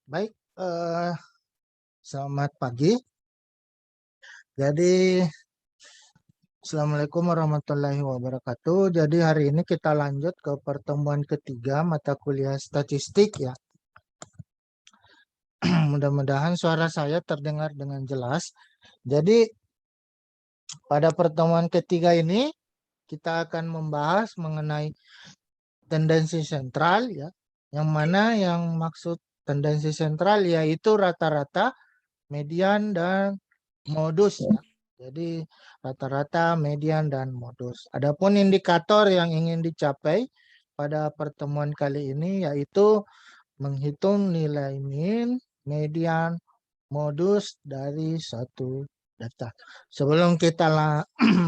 Baik, selamat pagi. Jadi, Assalamualaikum warahmatullahi wabarakatuh. Jadi hari ini kita lanjut ke pertemuan ketiga mata kuliah statistik ya. Mudah-mudahan suara saya terdengar dengan jelas. Jadi pada pertemuan ketiga ini kita akan membahas mengenai tendensi sentral ya. Yang mana yang maksud tendensi sentral yaitu rata-rata, median, dan modus ya. Jadi rata-rata, median, dan modus. Adapun indikator yang ingin dicapai pada pertemuan kali ini yaitu menghitung nilai min, median, modus dari satu data. Sebelum kita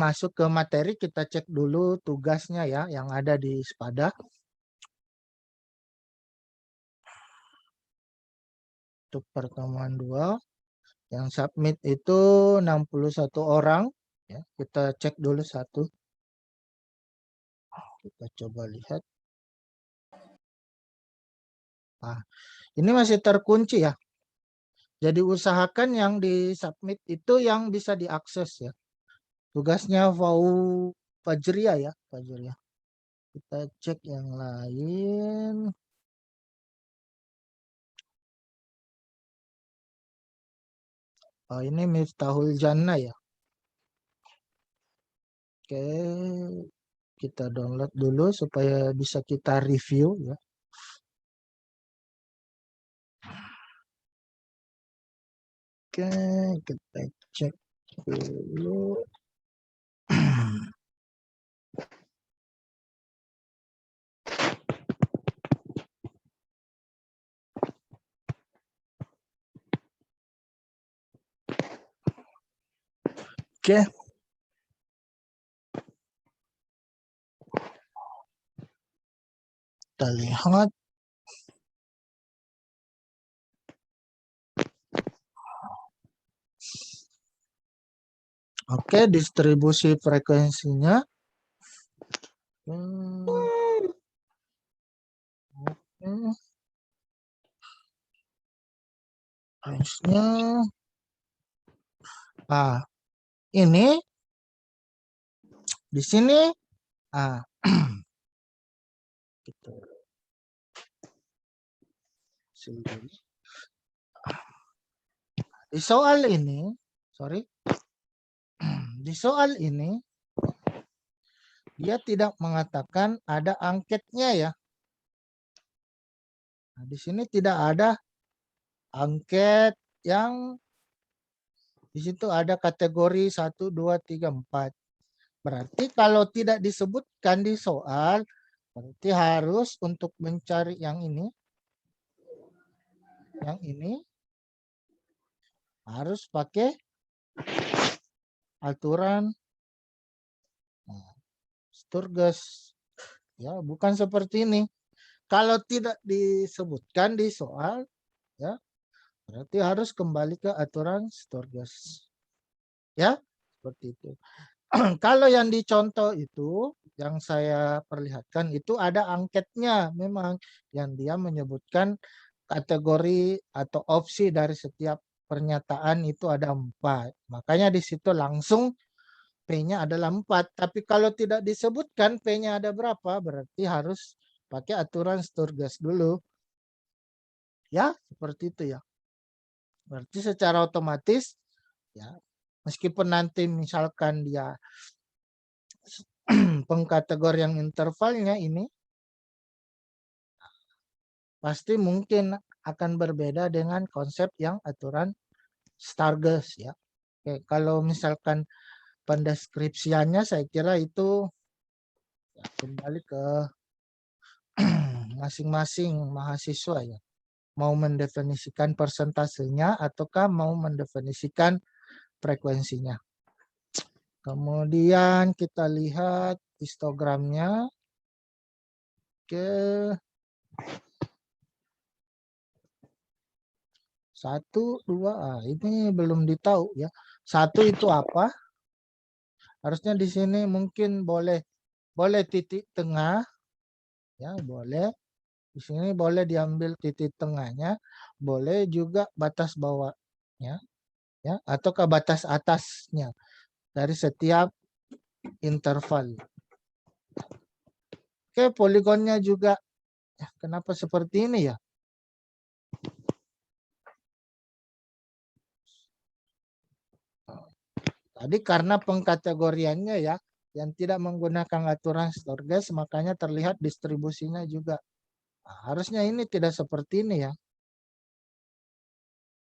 masuk ke materi, kita cek dulu tugasnya ya yang ada di Spada. Untuk pertemuan 2. Yang submit itu 61 orang. Ya, kita cek dulu satu. Kita coba lihat. Nah, ini masih terkunci ya. Jadi usahakan yang di submit itu yang bisa diakses ya. Tugasnya Fajria ya, Fajria. Kita cek yang lain. Oh, ini Miftahul Jannah ya. Oke, kita download dulu supaya bisa kita review ya. Oke, kita cek dulu. Oke. Kita lihat. Oke, distribusi frekuensinya. Oke. Range-nya. Ah, ini di sini gitu. Di soal ini, di soal ini dia tidak mengatakan ada angketnya ya. Nah, di sini tidak ada angket yang di situ ada kategori 1, 2, 3, 4. Berarti kalau tidak disebutkan di soal, berarti harus untuk mencari yang ini harus pakai aturan Sturges. Ya, bukan seperti ini. Kalau tidak disebutkan di soal, ya, berarti harus kembali ke aturan Sturges. Ya, seperti itu. Kalau yang dicontoh itu, yang saya perlihatkan itu ada angketnya memang yang dia menyebutkan kategori atau opsi dari setiap pernyataan itu ada 4. Makanya di situ langsung P-nya adalah 4. Tapi kalau tidak disebutkan P-nya ada berapa, berarti harus pakai aturan Sturges dulu. Ya, seperti itu ya. Berarti secara otomatis, ya, meskipun nanti misalkan dia pengkategorian intervalnya ini, pasti mungkin akan berbeda dengan konsep yang aturan Sturges ya. Oke, kalau misalkan pendeskripsiannya saya kira itu ya, kembali ke masing-masing mahasiswa ya. Mau mendefinisikan persentasenya ataukah mau mendefinisikan frekuensinya. Kemudian kita lihat histogramnya. Oke. 1, 2, ini belum ditahu ya. 1 itu apa? Harusnya di sini mungkin boleh titik tengah ya, boleh. Di sini boleh diambil titik tengahnya, boleh juga batas bawahnya, ya, atau ke batas atasnya dari setiap interval. Oke, poligonnya juga. Ya, kenapa seperti ini ya? Tadi karena pengkategoriannya ya, yang tidak menggunakan aturan Storegas, makanya terlihat distribusinya juga. Nah, harusnya ini tidak seperti ini ya.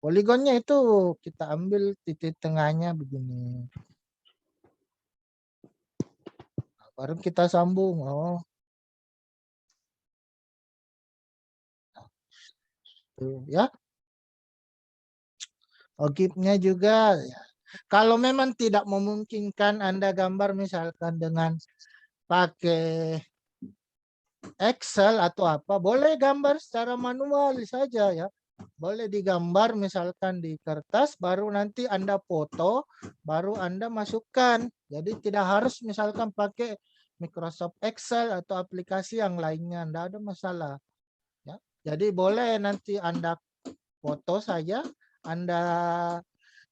Poligonnya itu kita ambil titik tengahnya begini. Nah, baru kita sambung. Oh, tuh, ya. Ogibnya juga. Ya. Kalau memang tidak memungkinkan Anda gambar misalkan dengan pakai Excel atau apa, boleh gambar secara manual saja ya. Boleh digambar misalkan di kertas, baru nanti Anda foto, baru Anda masukkan. Jadi tidak harus misalkan pakai Microsoft Excel atau aplikasi yang lainnya, Anda ada masalah. Ya. Jadi boleh nanti Anda foto saja, Anda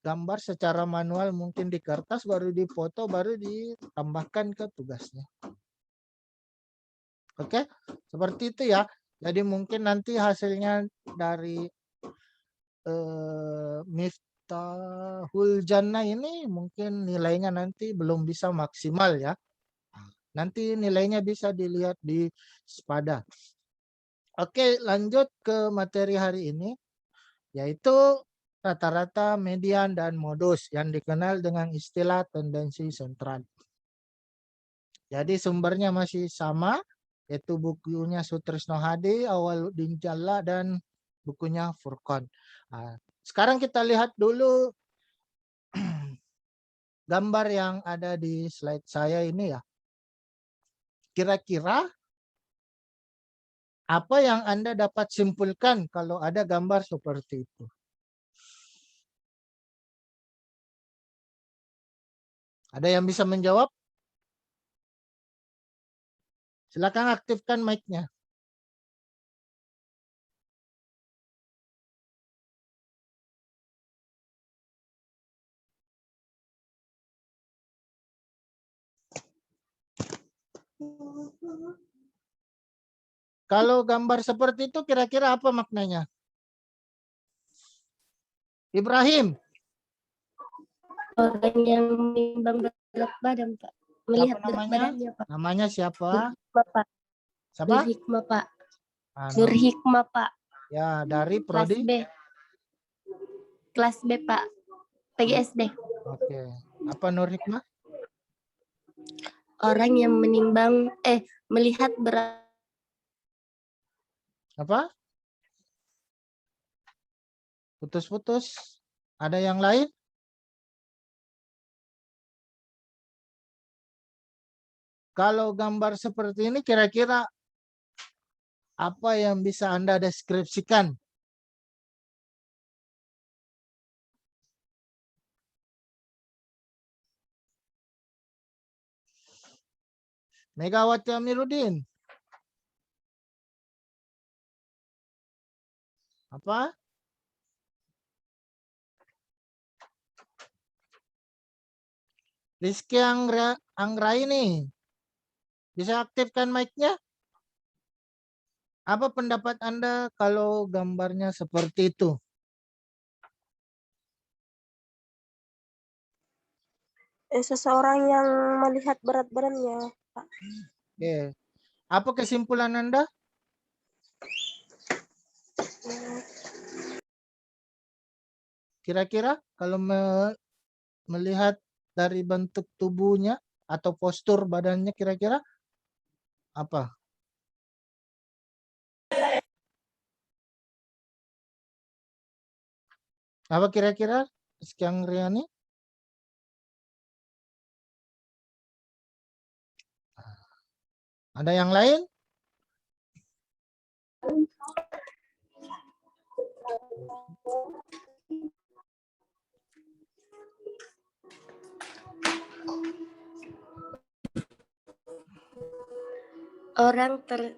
gambar secara manual mungkin di kertas, baru difoto, baru ditambahkan ke tugasnya. Oke, seperti itu ya. Jadi mungkin nanti hasilnya dari Miftahul Jannah ini mungkin nilainya nanti belum bisa maksimal ya. Nanti nilainya bisa dilihat di Spada. Oke, lanjut ke materi hari ini, yaitu rata-rata, median, dan modus yang dikenal dengan istilah tendensi sentral. Jadi sumbernya masih sama, yaitu bukunya Sutrisno Hadi, Awaluddin Jalla, dan bukunya Furqan. Nah, sekarang kita lihat dulu gambar yang ada di slide saya ini ya. Kira-kira apa yang Anda dapat simpulkan kalau ada gambar seperti itu? Ada yang bisa menjawab? Silakan aktifkan mic-nya. Kalau gambar seperti itu kira-kira apa maknanya? Ibrahim. Orang yang menimbang berat badan, Pak. Melihat Siapa berat namanya? badannya, Pak. Namanya siapa? Bapak. Siapa? Nur Hikmah, Pak. Ah, Nur Hikmah, Pak. Ya, dari Kelas prodi. B. Kelas B, Pak. PGSD. Oke. Apa Nur Hikmah? Orang yang menimbang melihat berat. Apa? Putus-putus. Ada yang lain? Kalau gambar seperti ini kira-kira apa yang bisa Anda deskripsikan? Megawati Amiruddin. Apa? Rizky Anggraini. Bisa aktifkan mic-nya? Apa pendapat Anda kalau gambarnya seperti itu? Seseorang yang melihat berat badannya, Pak. Oke. Apa kesimpulan Anda? Kira-kira kalau melihat dari bentuk tubuhnya atau postur badannya kira-kira apa? Apa kira-kira Rizky Anggraini? Ada yang lain?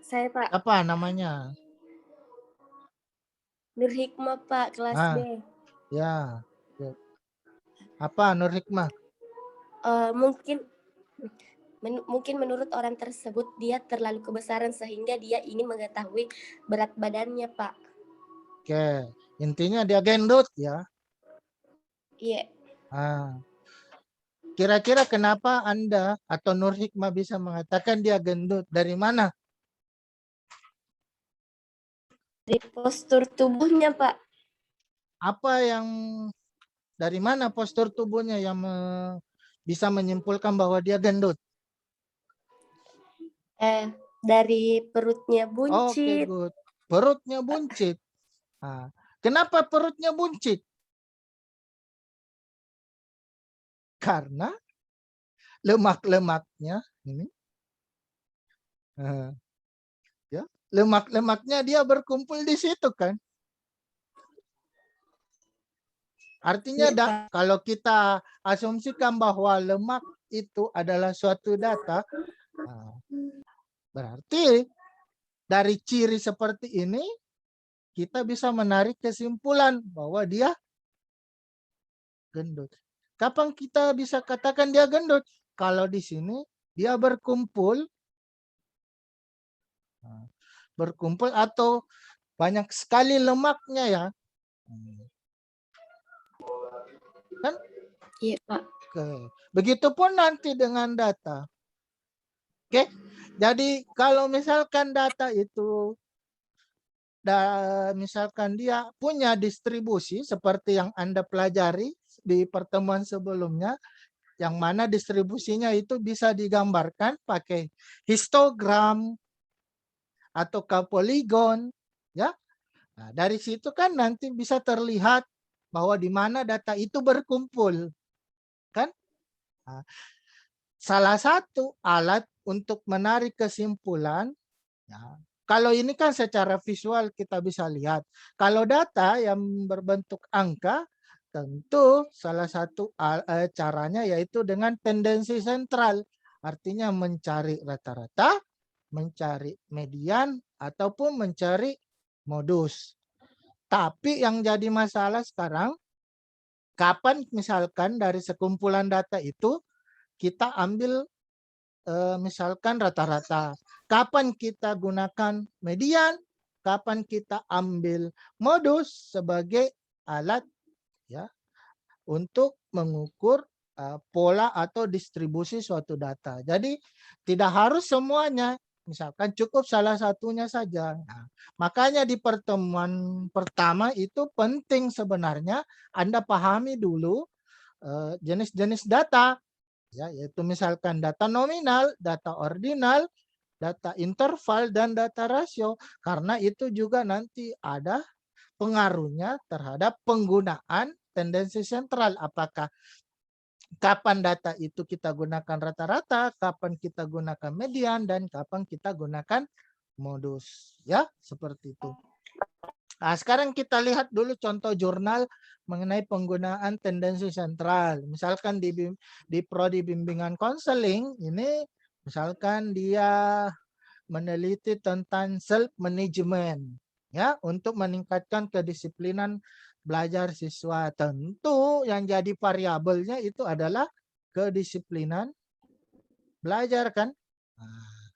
Saya Pak, Apa namanya? Nur Hikmah Pak, kelas Ah, B. ya. Apa Nur Hikmah? Mungkin menurut orang tersebut dia terlalu kebesaran sehingga dia ingin mengetahui berat badannya Pak. Oke, intinya dia gendut ya. Iya, Ah, kira-kira kenapa Anda atau Nur Hikmah bisa mengatakan dia gendut? Dari mana? dari postur tubuhnya Pak. Apa yang dari mana postur tubuhnya yang bisa menyimpulkan bahwa dia gendut? Dari perutnya Oke, buncit. good. Perutnya buncit. Ah, kenapa perutnya buncit? Karena lemak-lemaknya ini, ya, lemak-lemaknya dia berkumpul di situ kan. Artinya Iya Pak. kalau kita asumsikan bahwa lemak itu adalah suatu data, berarti dari ciri seperti ini kita bisa menarik kesimpulan bahwa dia gendut. Kapan kita bisa katakan dia gendut? Kalau di sini dia berkumpul atau banyak sekali lemaknya ya. Kan? Iya Pak. Oke. Begitupun nanti dengan data. Oke. Jadi kalau misalkan data itu misalkan dia punya distribusi seperti yang Anda pelajari di pertemuan sebelumnya, yang mana distribusinya itu bisa digambarkan pakai histogram atau poligon, ya. Nah, dari situ kan nanti bisa terlihat bahwa di mana data itu berkumpul, kan? Nah, salah satu alat untuk menarik kesimpulan, ya, kalau ini kan secara visual kita bisa lihat. Kalau data yang berbentuk angka, tentu salah satu caranya yaitu dengan tendensi sentral. Artinya mencari rata-rata, mencari median, ataupun mencari modus. Tapi yang jadi masalah sekarang, kapan misalkan dari sekumpulan data itu kita ambil misalkan rata-rata. Kapan kita gunakan median, kapan kita ambil modus sebagai alat ya untuk mengukur pola atau distribusi suatu data. Jadi tidak harus semuanya, misalkan cukup salah satunya saja. Nah, makanya di pertemuan pertama itu penting sebenarnya Anda pahami dulu jenis-jenis data, ya, yaitu misalkan data nominal, data ordinal, data interval, dan data rasio. Karena itu juga nanti ada pengaruhnya terhadap penggunaan tendensi sentral. Apakah kapan data itu kita gunakan rata-rata, kapan kita gunakan median, dan kapan kita gunakan modus. Ya, seperti itu. Nah, sekarang kita lihat dulu contoh jurnal mengenai penggunaan tendensi sentral. Misalkan di prodi bimbingan konseling, ini misalkan dia meneliti tentang self management ya untuk meningkatkan kedisiplinan belajar siswa. Tentu yang jadi variabelnya itu adalah kedisiplinan belajar kan. Nah,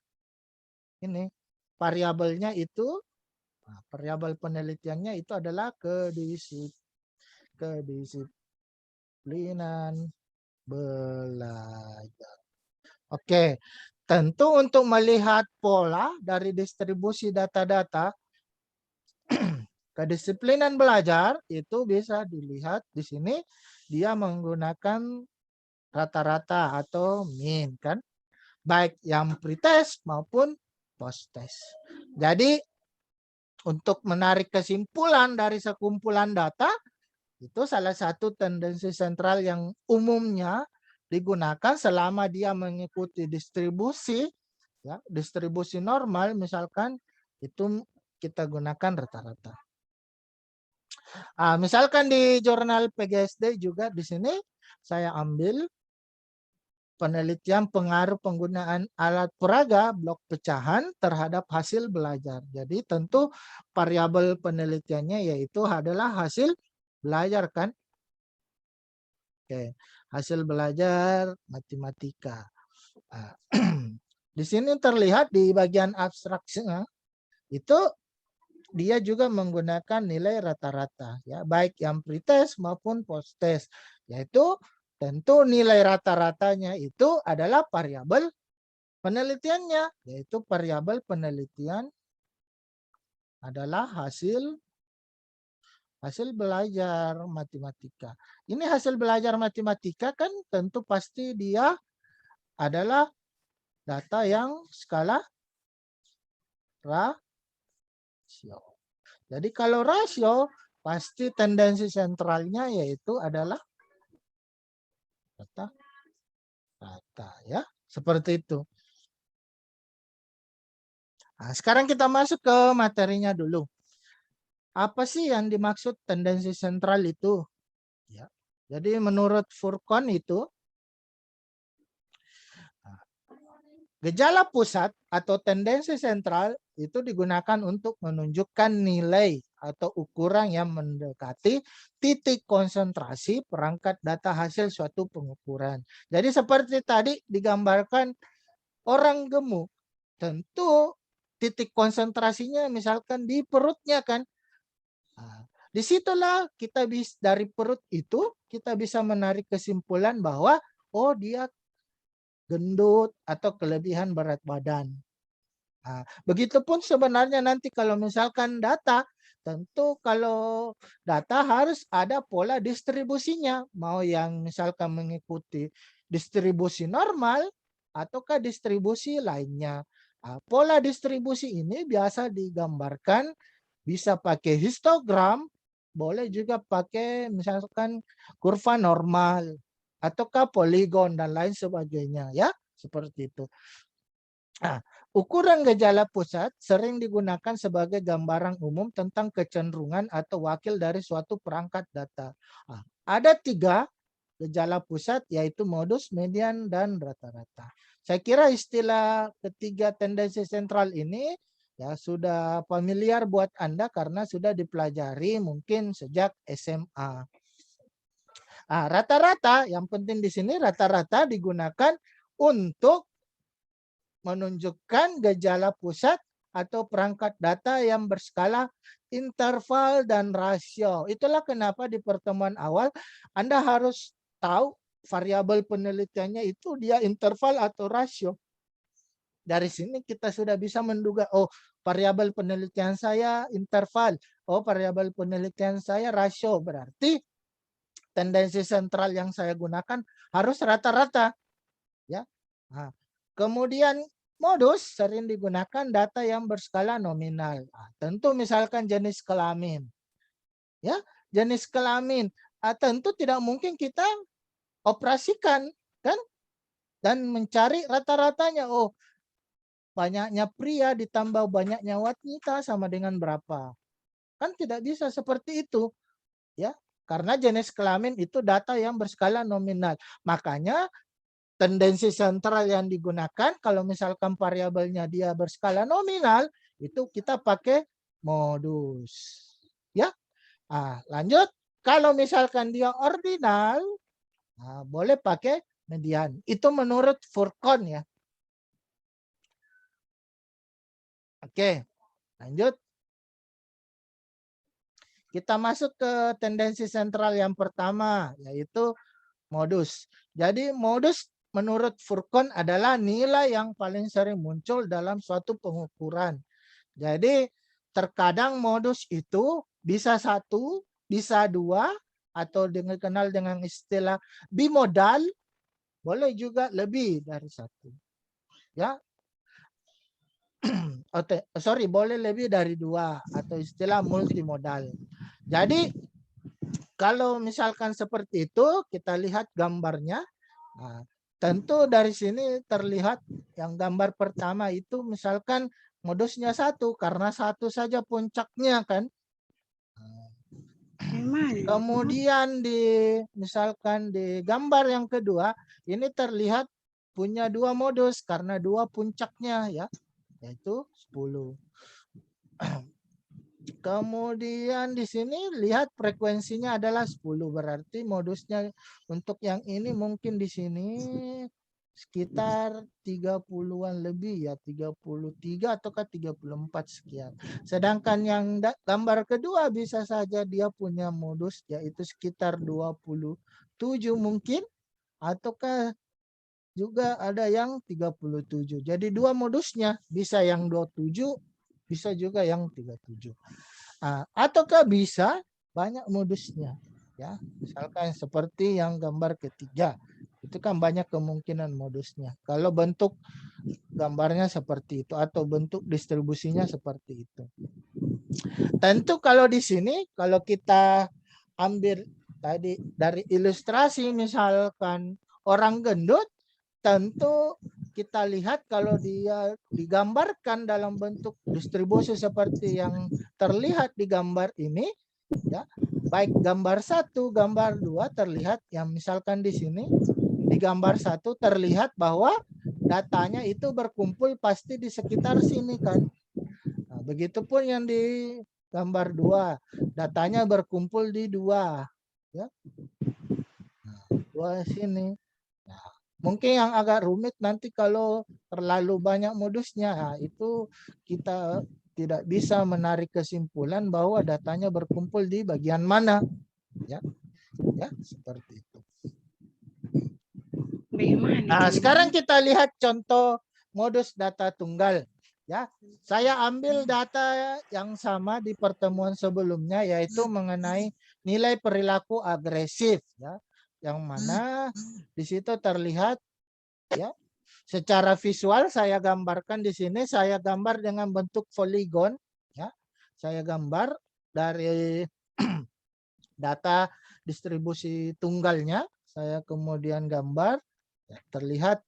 ini variabelnya itu, variabel penelitiannya itu adalah kedisiplinan belajar. Oke, tentu untuk melihat pola dari distribusi data-data, kedisiplinan belajar itu bisa dilihat di sini dia menggunakan rata-rata atau mean kan, baik yang pretest maupun post-test. Jadi untuk menarik kesimpulan dari sekumpulan data, itu salah satu tendensi sentral yang umumnya digunakan selama dia mengikuti distribusi, ya, distribusi normal misalkan itu kita gunakan rata-rata. Misalkan di jurnal PGSD juga di sini saya ambil penelitian pengaruh penggunaan alat peraga blok pecahan terhadap hasil belajar. Jadi tentu variabel penelitiannya yaitu adalah hasil belajar kan. Oke, hasil belajar matematika. Nah, di sini terlihat di bagian abstraksinya itu dia juga menggunakan nilai rata-rata ya, baik yang pretest maupun post-test. Yaitu tentu nilai rata-ratanya itu adalah variabel penelitiannya, yaitu variabel penelitian adalah hasil belajar matematika. Ini hasil belajar matematika kan tentu pasti dia adalah data yang skala rasio. Jadi kalau rasio pasti tendensi sentralnya yaitu adalah rata ya, seperti itu. Nah, sekarang kita masuk ke materinya dulu. Apa sih yang dimaksud tendensi sentral itu? Ya. Jadi menurut Furkon itu gejala pusat atau tendensi sentral itu digunakan untuk menunjukkan nilai atau ukuran yang mendekati titik konsentrasi perangkat data hasil suatu pengukuran. Jadi seperti tadi digambarkan orang gemuk, tentu titik konsentrasinya misalkan di perutnya kan. Nah, disitulah kita bisa dari perut itu kita bisa menarik kesimpulan bahwa oh dia gendut atau kelebihan berat badan. Nah, begitupun sebenarnya nanti kalau misalkan data, tentu kalau data harus ada pola distribusinya. Mau yang misalkan mengikuti distribusi normal ataukah distribusi lainnya. Nah, pola distribusi ini biasa digambarkan bisa pakai histogram, boleh juga pakai misalkan kurva normal ataukah poligon dan lain sebagainya ya, seperti itu. Nah, ukuran gejala pusat sering digunakan sebagai gambaran umum tentang kecenderungan atau wakil dari suatu perangkat data. Nah, ada 3 gejala pusat yaitu modus, median, dan rata-rata. Saya kira istilah ketiga tendensi sentral ini ya sudah familiar buat Anda karena sudah dipelajari mungkin sejak SMA. Nah, rata-rata yang penting di sini rata-rata digunakan untuk menunjukkan gejala pusat atau perangkat data yang berskala interval dan rasio. Itulah kenapa di pertemuan awal Anda harus tahu variabel penelitiannya itu dia interval atau rasio. Dari sini kita sudah bisa menduga, oh variabel penelitian saya interval, oh variabel penelitian saya rasio, berarti tendensi sentral yang saya gunakan harus rata-rata. Ya. Nah, kemudian modus sering digunakan data yang berskala nominal. Nah, tentu misalkan jenis kelamin. Ya, jenis kelamin. Tentu tidak mungkin kita operasikan kan dan mencari rata-ratanya. Oh, banyaknya pria ditambah banyaknya wanita sama dengan berapa? Kan tidak bisa seperti itu. Ya, karena jenis kelamin itu data yang berskala nominal. Makanya tendensi sentral yang digunakan kalau misalkan variabelnya dia berskala nominal itu kita pakai modus. Ya. Lanjut. Kalau misalkan dia ordinal, boleh pakai median. Itu menurut Furkon ya. Oke, lanjut. Kita masuk ke tendensi sentral yang pertama, yaitu modus. Jadi modus menurut Furkon adalah nilai yang paling sering muncul dalam suatu pengukuran. Jadi terkadang modus itu bisa 1, bisa 2, atau dikenal dengan istilah bimodal, boleh juga lebih dari 1. Ya. Boleh lebih dari 2 atau istilah multimodal. Jadi kalau misalkan seperti itu kita lihat gambarnya. Nah, tentu dari sini terlihat yang gambar pertama itu misalkan modusnya 1 karena 1 saja puncaknya kan. Kemudian misalkan di gambar yang kedua ini terlihat punya 2 modus karena 2 puncaknya ya, yaitu 10. Kemudian di sini lihat frekuensinya adalah 10, berarti modusnya untuk yang ini mungkin di sini sekitar 30-an lebih ya, 33 ataukah 34 sekian. Sedangkan yang gambar kedua bisa saja dia punya modus yaitu sekitar 27 mungkin, ataukah juga ada yang 37. Jadi 2 modusnya, bisa yang 27, bisa juga yang 37. Ataukah bisa banyak modusnya ya, misalkan seperti yang gambar ketiga, itu kan banyak kemungkinan modusnya kalau bentuk gambarnya seperti itu atau bentuk distribusinya seperti itu. Tentu kalau di sini kalau kita ambil tadi dari ilustrasi misalkan orang gendut, tentu kita lihat kalau dia digambarkan dalam bentuk distribusi seperti yang terlihat di gambar ini ya, baik gambar 1, gambar 2 terlihat yang misalkan di sini di gambar 1 terlihat bahwa datanya itu berkumpul pasti di sekitar sini kan. Nah, begitupun yang di gambar 2 datanya berkumpul di 2 ya. Nah, 2 sini. Nah, mungkin yang agak rumit nanti kalau terlalu banyak modusnya, nah, itu kita tidak bisa menarik kesimpulan bahwa datanya berkumpul di bagian mana. Ya, ya seperti itu. Nah, sekarang kita lihat contoh modus data tunggal. Ya, saya ambil data yang sama di pertemuan sebelumnya yaitu mengenai nilai perilaku agresif ya. Yang mana di situ terlihat ya, secara visual saya gambarkan di sini, saya gambar dengan bentuk poligon ya. Saya gambar dari data distribusi tunggalnya, saya kemudian gambar ya, terlihat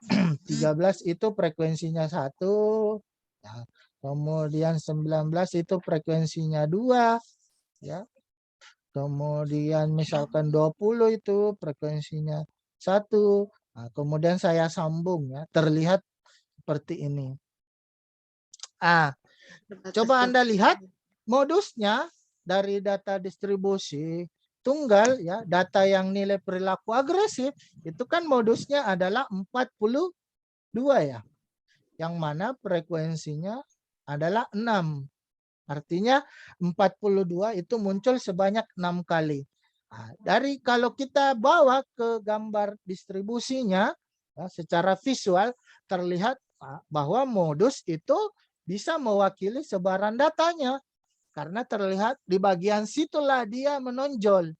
13 itu frekuensinya 1 ya. Kemudian 19 itu frekuensinya 2 ya. Kemudian misalkan 20 itu frekuensinya 1. Nah, kemudian saya sambung ya, terlihat seperti ini. Coba Anda lihat modusnya dari data distribusi tunggal ya, data yang nilai perilaku agresif itu kan modusnya adalah 42 ya. Yang mana frekuensinya adalah 6. Artinya 42 itu muncul sebanyak 6 kali. Nah, dari kalau kita bawa ke gambar distribusinya ya, secara visual terlihat bahwa modus itu bisa mewakili sebaran datanya karena terlihat di bagian situlah dia menonjol.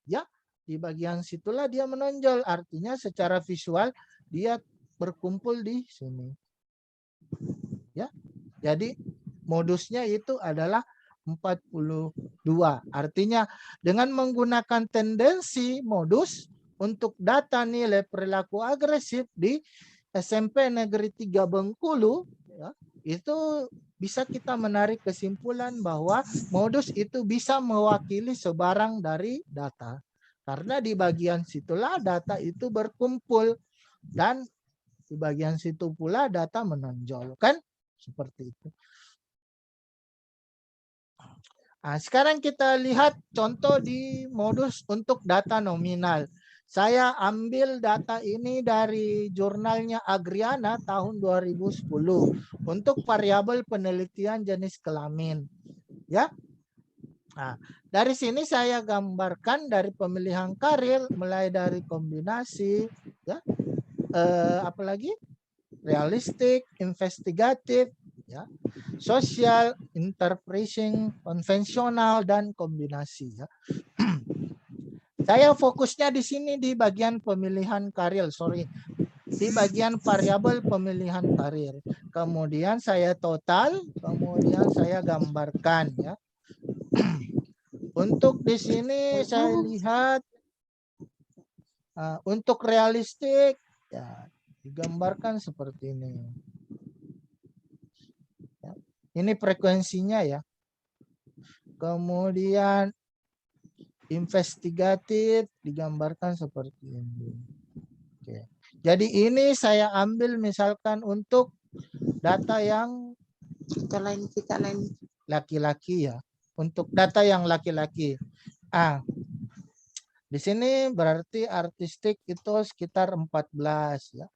Ya, di bagian situlah dia menonjol. Artinya secara visual dia berkumpul di sini. Ya. Jadi modusnya itu adalah 42. Artinya dengan menggunakan tendensi modus untuk data nilai perilaku agresif di SMP Negeri 3 Bengkulu ya, itu bisa kita menarik kesimpulan bahwa modus itu bisa mewakili sebarang dari data. Karena di bagian situlah data itu berkumpul dan di bagian situ pula data menonjol kan? Seperti itu. Nah, sekarang kita lihat contoh di modus untuk data nominal. Saya ambil data ini dari jurnalnya Agriana tahun 2010 untuk variabel penelitian jenis kelamin. Ya. Nah, dari sini saya gambarkan dari pemilihan karir mulai dari kombinasi ya. Apalagi realistik, investigatif, ya, sosial, interpreting, konvensional, dan kombinasi. Ya. Saya fokusnya di sini di bagian pemilihan karir, di bagian variabel pemilihan karir. Kemudian saya total, kemudian saya gambarkan. Ya. Untuk di sini saya lihat untuk realistik, ya digambarkan seperti ini. Ya. Ini frekuensinya ya. Kemudian investigatif digambarkan seperti ini. Oke. Jadi ini saya ambil misalkan untuk data yang kita lain. laki-laki ya. Untuk data yang laki-laki. Di sini berarti artistik itu sekitar 14 ya.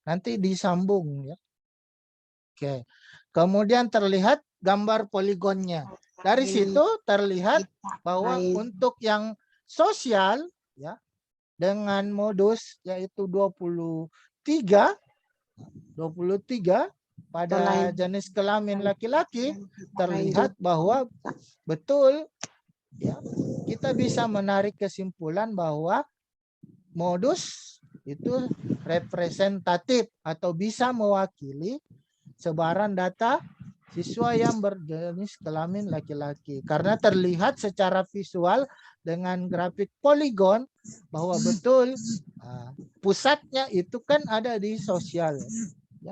Nanti disambung ya. Oke. Kemudian terlihat gambar poligonnya. Dari situ terlihat bahwa untuk yang sosial ya dengan modus yaitu 23 pada jenis kelamin laki-laki terlihat bahwa betul ya kita bisa menarik kesimpulan bahwa modus itu representatif atau bisa mewakili sebaran data siswa yang berjenis kelamin laki-laki karena terlihat secara visual dengan grafik poligon bahwa betul pusatnya itu kan ada di sosial ya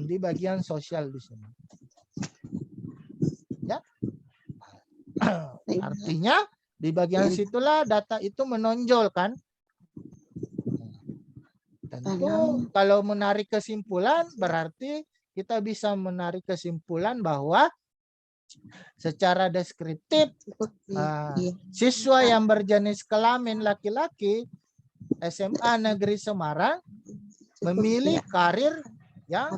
di bagian sosial di sini ya artinya di bagian situlah data itu menonjol kan. Tentu kalau menarik kesimpulan berarti kita bisa menarik kesimpulan bahwa secara deskriptif siswa yang berjenis kelamin laki-laki SMA Negeri Semarang memilih karir yang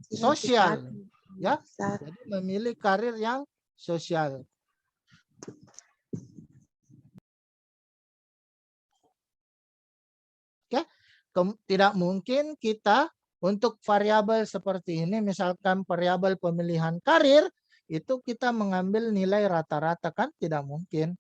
sosial ya. Jadi memilih karir yang sosial. Oke. Tidak mungkin kita untuk variabel seperti ini, misalkan variabel pemilihan karir, itu kita mengambil nilai rata-rata kan tidak mungkin.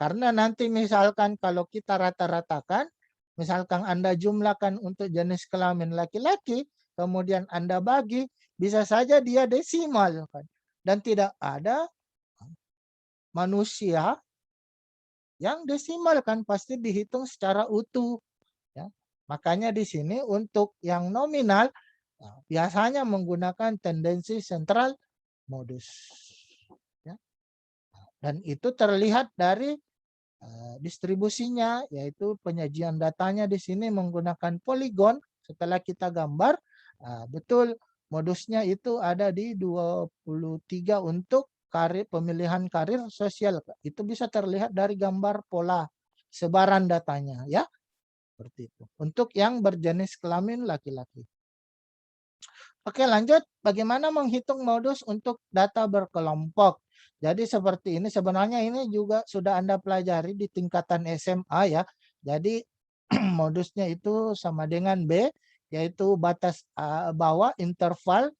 Karena nanti misalkan kalau kita rata-ratakan, misalkan Anda jumlahkan untuk jenis kelamin laki-laki, kemudian Anda bagi, bisa saja dia desimal kan. Dan tidak ada manusia yang desimal kan, pasti dihitung secara utuh. Makanya di sini untuk yang nominal biasanya menggunakan tendensi sentral modus. Ya. Dan itu terlihat dari distribusinya, yaitu penyajian datanya di sini menggunakan poligon. Setelah kita gambar, betul modusnya itu ada di 23 untuk pemilihan karir sosial. Itu bisa terlihat dari gambar pola sebaran datanya ya. Seperti itu. Untuk yang berjenis kelamin laki-laki. Oke, lanjut. Bagaimana menghitung modus untuk data berkelompok? Jadi seperti ini. Sebenarnya ini juga sudah Anda pelajari di tingkatan SMA ya. Jadi modusnya itu sama dengan B, yaitu batas bawah interval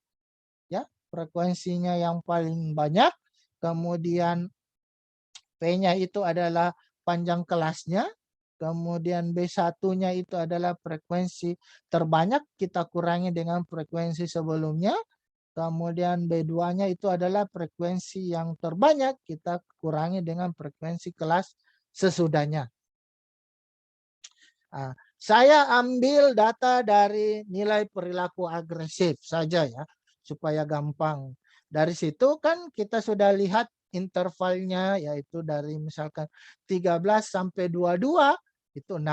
ya, frekuensinya yang paling banyak. Kemudian P-nya itu adalah panjang kelasnya. Kemudian B1-nya itu adalah frekuensi terbanyak, kita kurangi dengan frekuensi sebelumnya. Kemudian B2-nya itu adalah frekuensi yang terbanyak, kita kurangi dengan frekuensi kelas sesudahnya. Saya ambil data dari nilai perilaku agresif saja ya, supaya gampang. Dari situ kan kita sudah lihat intervalnya, yaitu dari misalkan 13 sampai 22 itu 6,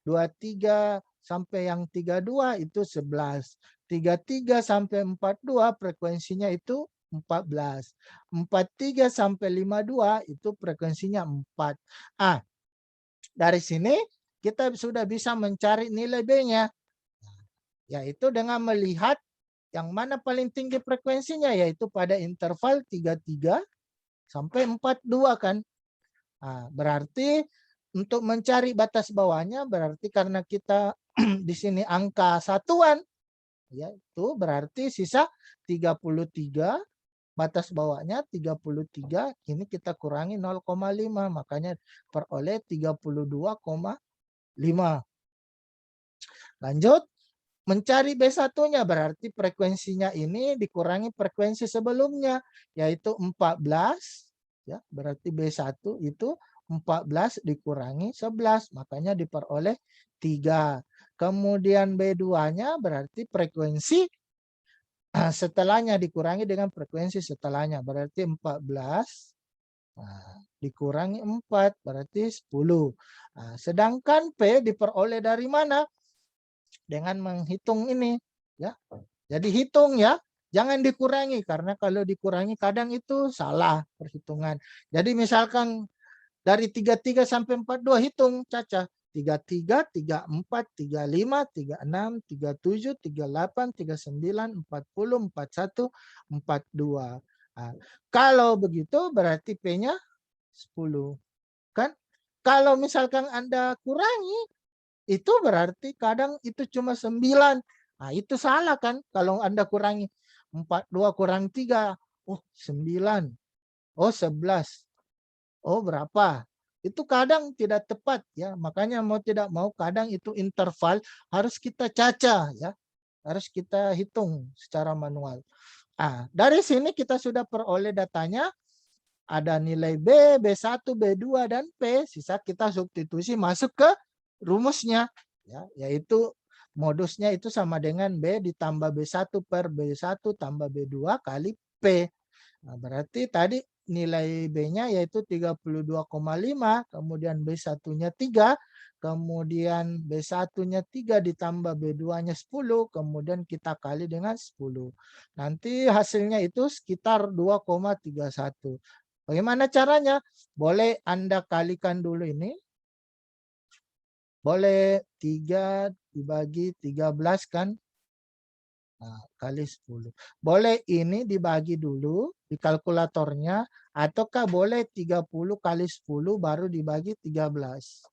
23 sampai yang 32 itu 11, 33 sampai 42 frekuensinya itu 14, 43 sampai 52 itu frekuensinya 4. Dari sini kita sudah bisa mencari nilai B-nya, yaitu dengan melihat yang mana paling tinggi frekuensinya, yaitu pada interval 33 sampai 42 kan. Berarti untuk mencari batas bawahnya berarti karena kita di sini angka satuan, yaitu berarti sisa 33, batas bawahnya 33, ini kita kurangi 0,5, makanya peroleh 32,5. Lanjut, mencari B1-nya berarti frekuensinya ini dikurangi frekuensi sebelumnya, yaitu 14, ya, berarti B1 itu 14 dikurangi 11, makanya diperoleh 3. Kemudian B2-nya berarti frekuensi setelahnya dikurangi dengan frekuensi setelahnya, berarti 14. dikurangi 4 berarti 10. Nah, sedangkan P diperoleh dari mana? Dengan menghitung ini ya. Jadi hitung ya, jangan dikurangi karena kalau dikurangi kadang itu salah perhitungan. Jadi misalkan dari 33 sampai 42 hitung Caca. 33, 34, 35, 36, 37, 38, 39, 40, 41, 42. Nah, kalau begitu berarti P-nya 10. Kan? Kalau misalkan Anda kurangi, itu berarti kadang itu cuma 9. Nah, itu salah kan? Kalau Anda kurangi 42 kurang 3, oh 9. Oh 11. Oh berapa? Itu kadang tidak tepat ya. Makanya mau tidak mau kadang itu interval harus kita caca ya. Harus kita hitung secara manual. Ah, dari sini kita sudah peroleh datanya. Ada nilai B, B1, B2 dan P. Sisa kita substitusi masuk ke rumusnya ya, yaitu modusnya itu sama dengan B ditambah B1 per B1 tambah B2 kali P. Nah, berarti tadi nilai B-nya yaitu 32,5, kemudian B1-nya 3, kemudian B1-nya 3 ditambah B2-nya 10, kemudian kita kali dengan 10. Nanti hasilnya itu sekitar 2,31. Bagaimana caranya? Boleh Anda kalikan dulu ini. Boleh 3 dibagi 13 kan? Nah, kali 10. Boleh ini dibagi dulu di kalkulatornya, ataukah boleh 30 kali 10 baru dibagi 13.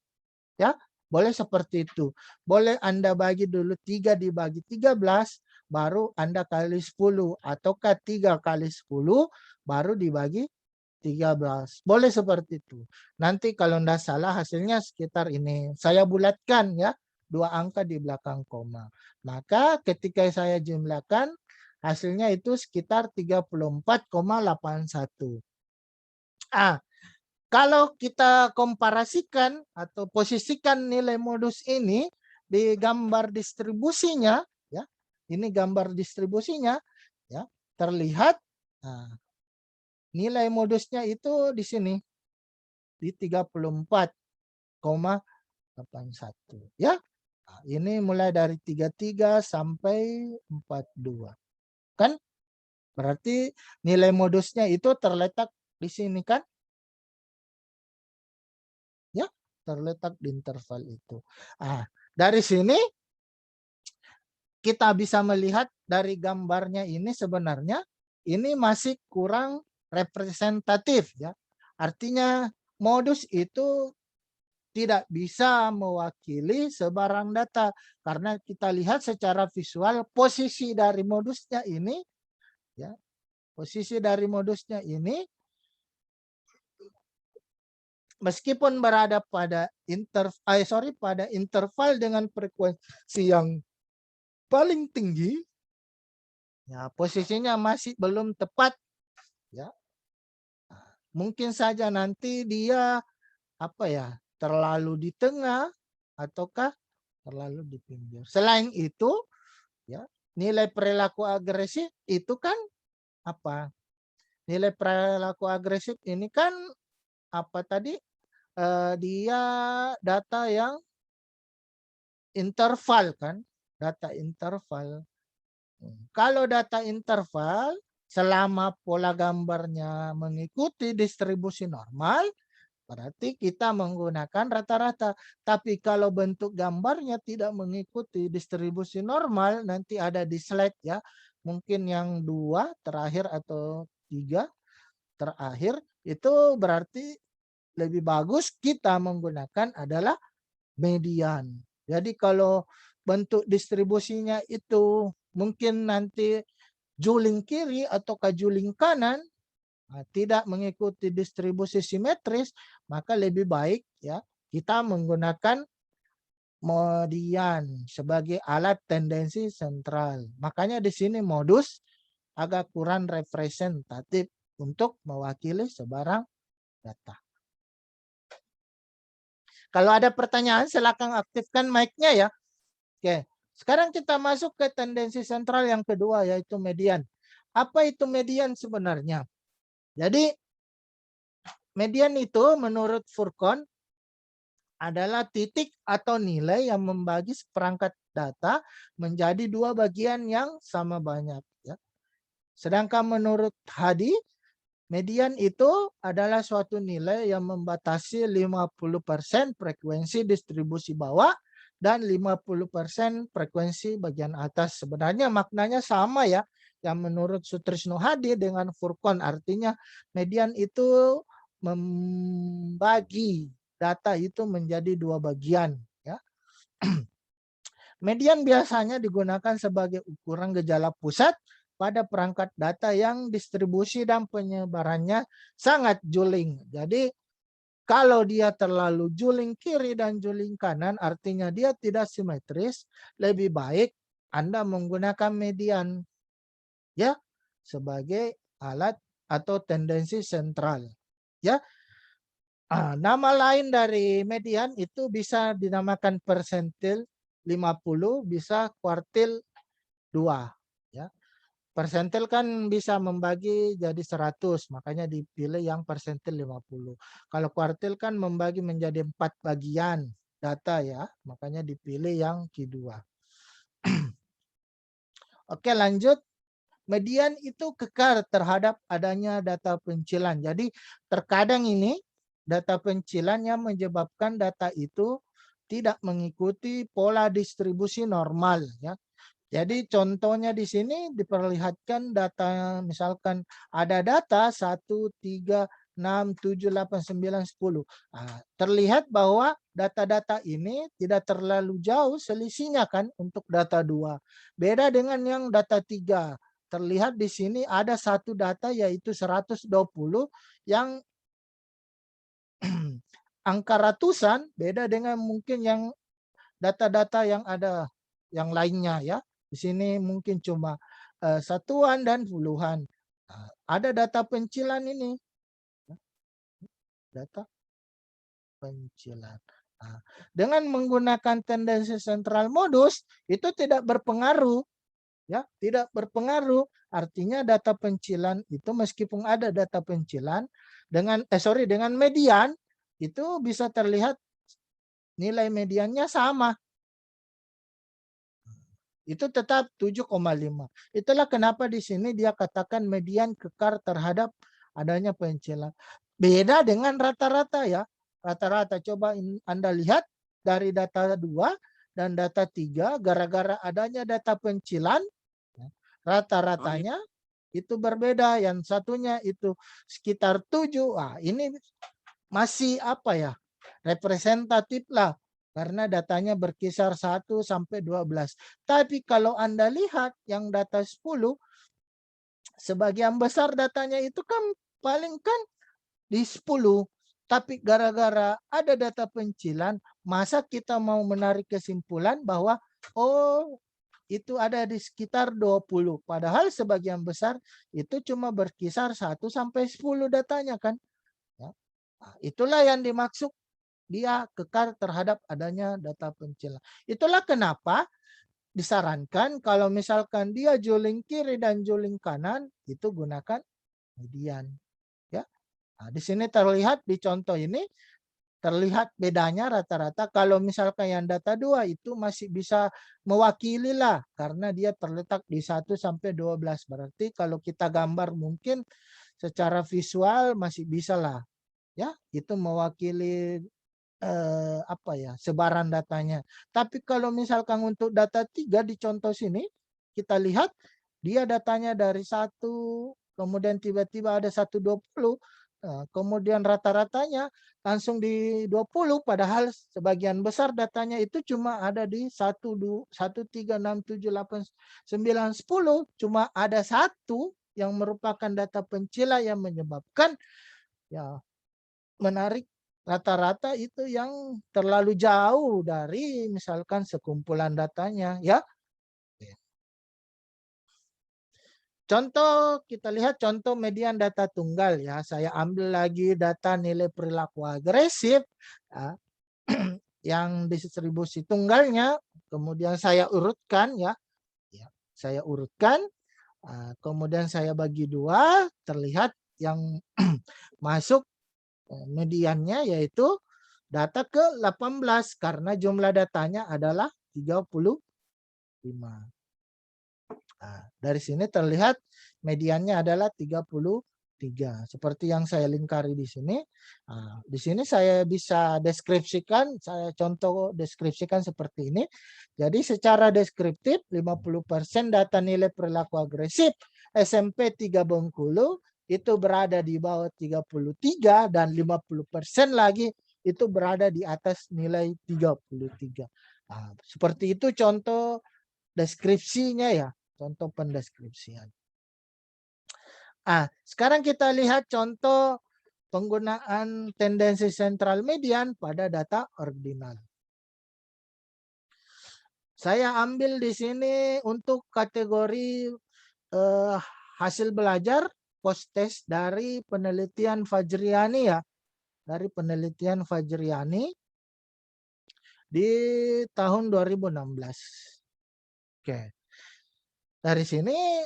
Ya, boleh seperti itu. Boleh Anda bagi dulu 3 dibagi 13, baru Anda kali 10. Ataukah 3 kali 10 baru dibagi 13. Boleh seperti itu. Nanti kalau tidak salah hasilnya sekitar ini. Saya bulatkan ya. 2 angka di belakang koma. Maka ketika saya jumlahkan hasilnya itu sekitar 34,81. Ah, kalau kita komparasikan atau posisikan nilai modus ini di gambar distribusinya ya. Ini gambar distribusinya ya. Terlihat nah, nilai modusnya itu di sini di 34,81 ya. Nah, ini mulai dari 33 sampai 42. Kan? Berarti nilai modusnya itu terletak di sini kan? Ya, terletak di interval itu. Ah, dari sini kita bisa melihat dari gambarnya ini sebenarnya ini masih kurang representatif ya. Artinya modus itu tidak bisa mewakili sebarang data karena kita lihat secara visual posisi dari modusnya ini ya. Posisi dari modusnya ini meskipun berada pada interval dengan frekuensi yang paling tinggi ya, posisinya masih belum tepat ya. Mungkin saja nanti dia terlalu di tengah ataukah terlalu di pinggir. Selain itu ya, nilai perilaku agresif itu kan apa? Nilai perilaku agresif ini kan apa tadi? Dia data yang interval kan? Data interval. Kalau data interval selama pola gambarnya mengikuti distribusi normal, berarti kita menggunakan rata-rata. Tapi kalau bentuk gambarnya tidak mengikuti distribusi normal, nanti ada di slide ya. Mungkin yang 2 terakhir atau 3 terakhir, itu berarti lebih bagus kita menggunakan adalah median. Jadi kalau bentuk distribusinya itu mungkin nanti juling kiri atau juling kanan, tidak mengikuti distribusi simetris, maka lebih baik ya kita menggunakan median sebagai alat tendensi sentral. Makanya di sini modus agak kurang representatif untuk mewakili sebarang data. Kalau ada pertanyaan silakan aktifkan mic-nya ya. Oke, sekarang kita masuk ke tendensi sentral yang kedua yaitu median. Apa itu median sebenarnya? Jadi median itu menurut Furqon adalah titik atau nilai yang membagi seperangkat data menjadi dua bagian yang sama banyak. Ya. Sedangkan menurut Hadi, median itu adalah suatu nilai yang membatasi 50% frekuensi distribusi bawah dan 50% frekuensi bagian atas. Sebenarnya maknanya sama ya. Yang menurut Sutrisno Hadi dengan Furqon, artinya median itu membagi data itu menjadi dua bagian. Ya. Median biasanya digunakan sebagai ukuran gejala pusat pada perangkat data yang distribusi dan penyebarannya sangat juling. Jadi kalau dia terlalu juling kiri dan juling kanan, artinya dia tidak simetris, lebih baik Anda menggunakan median ya sebagai alat atau tendensi sentral. Ya. Nama lain dari median itu bisa dinamakan persentil 50, bisa kuartil 2. Ya. Persentil kan bisa membagi jadi 100, makanya dipilih yang persentil 50. Kalau kuartil kan membagi menjadi 4 bagian data ya, makanya dipilih yang Q2. Oke, lanjut. Median itu kekal terhadap adanya data pencilan. Jadi terkadang ini data pencilan yang menyebabkan data itu tidak mengikuti pola distribusi normal ya. Jadi contohnya di sini diperlihatkan data, misalkan ada data 1, 3, 6, 7, 8, 9, 10. Terlihat bahwa data-data ini tidak terlalu jauh selisihnya kan untuk data 2. Beda dengan yang data 3. Terlihat di sini ada satu data yaitu 120 yang angka ratusan, beda dengan mungkin yang data-data yang ada yang lainnya ya. Di sini mungkin cuma satuan dan puluhan. Ada data pencilan ini. Data pencilan. Dengan menggunakan tendensi sentral modus itu tidak berpengaruh. Ya, tidak berpengaruh. Artinya data pencilan itu meskipun ada data pencilan dengan median itu bisa terlihat nilai mediannya sama. Itu tetap 7,5. Itulah kenapa di sini dia katakan median kekal terhadap adanya pencilan. Beda dengan rata-rata ya. Rata-rata coba Anda lihat dari data 2 dan data 3 gara-gara adanya data pencilan rata-ratanya itu berbeda. Yang satunya itu sekitar 7. Ini masih apa ya? Representatif lah. Karena datanya berkisar 1 sampai 12. Tapi kalau Anda lihat yang data 10, sebagian besar datanya itu kan paling kan di 10. Tapi gara-gara ada data pencilan, masa kita mau menarik kesimpulan bahwa oh itu ada di sekitar 20. Padahal sebagian besar itu cuma berkisar 1 sampai 10 datanya kan. Ya. Itulah yang dimaksud dia kekal terhadap adanya data pencilan. Itulah kenapa disarankan kalau misalkan dia juling kiri dan juling kanan, itu gunakan median. Ya. Di sini terlihat di contoh ini terlihat bedanya rata-rata. Kalau misalkan yang data 2 itu masih bisa mewakili lah karena dia terletak di 1 sampai 12. Berarti kalau kita gambar mungkin secara visual masih bisa lah. Ya, itu mewakili apa ya, sebaran datanya. Tapi kalau misalkan untuk data 3 di contoh sini kita lihat dia datanya dari 1 kemudian tiba-tiba ada 120. Kemudian rata-ratanya langsung di 20, padahal sebagian besar datanya itu cuma ada di 1, 2, 1, 3, 6, 7, 8, 9, 10. Cuma ada 1 yang merupakan data pencilan yang menyebabkan ya menarik rata-rata itu yang terlalu jauh dari misalkan sekumpulan datanya ya. Contoh kita lihat contoh median data tunggal ya. Saya ambil lagi data nilai perilaku agresif ya, yang distribusi tunggalnya, kemudian saya urutkan ya. Saya urutkan, kemudian saya bagi 2, terlihat yang masuk mediannya yaitu data ke-18 karena jumlah datanya adalah 35. Nah, dari sini terlihat mediannya adalah 33. Seperti yang saya lingkari di sini. Nah, di sini saya bisa deskripsikan, saya contoh deskripsikan seperti ini. Jadi secara deskriptif 50% data nilai perilaku agresif SMP 3 Bengkulu itu berada di bawah 33 dan 50% lagi itu berada di atas nilai 33. Nah, seperti itu contoh deskripsinya ya. Contoh pendeskripsian. Sekarang kita lihat contoh penggunaan tendensi sentral median pada data ordinal. Saya ambil di sini untuk kategori hasil belajar post test dari penelitian Fajriani ya. Dari penelitian Fajriani di tahun 2016. Oke. Dari sini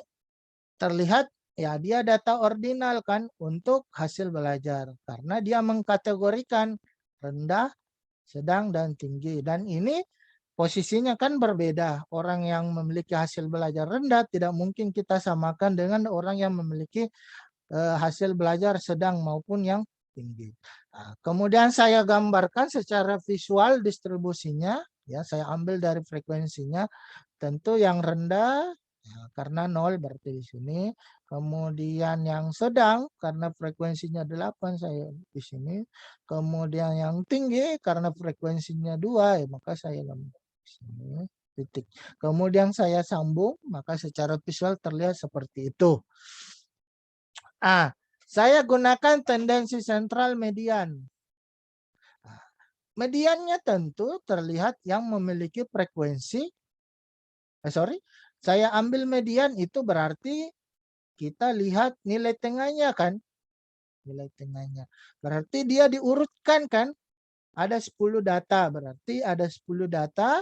terlihat ya dia data ordinal kan untuk hasil belajar karena dia mengkategorikan rendah, sedang dan tinggi dan ini posisinya kan berbeda. Orang yang memiliki hasil belajar rendah tidak mungkin kita samakan dengan orang yang memiliki hasil belajar sedang maupun yang tinggi. Nah, kemudian saya gambarkan secara visual distribusinya ya, saya ambil dari frekuensinya. Tentu yang rendah ya, karena 0 berarti di sini. Kemudian yang sedang karena frekuensinya 8 saya di sini. Kemudian yang tinggi karena frekuensinya 2 ya maka saya gambar di sini titik. Kemudian saya sambung maka secara visual terlihat seperti itu. Saya gunakan tendensi sentral median. Mediannya tentu terlihat yang memiliki frekuensi saya ambil median itu berarti kita lihat nilai tengahnya kan. Nilai tengahnya. Berarti dia diurutkan kan. Ada 10 data. Berarti ada 10 data.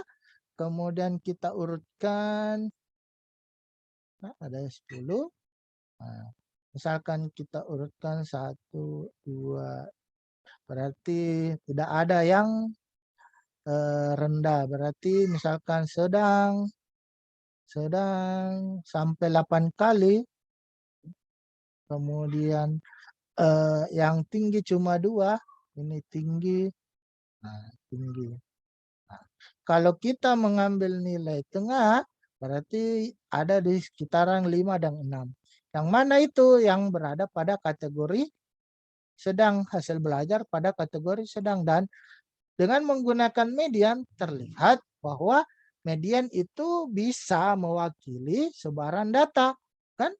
Kemudian kita urutkan. Nah, ada 10. Nah, misalkan kita urutkan 1, 2. Berarti tidak ada yang rendah. Berarti misalkan sedang sampai 8 kali. Kemudian yang tinggi cuma 2. Ini tinggi. Nah, tinggi. Nah, kalau kita mengambil nilai tengah, berarti ada di sekitaran 5 dan 6. Yang mana itu yang berada pada kategori sedang, hasil belajar pada kategori sedang. Dan dengan menggunakan median terlihat bahwa median itu bisa mewakili sebaran data. Kan?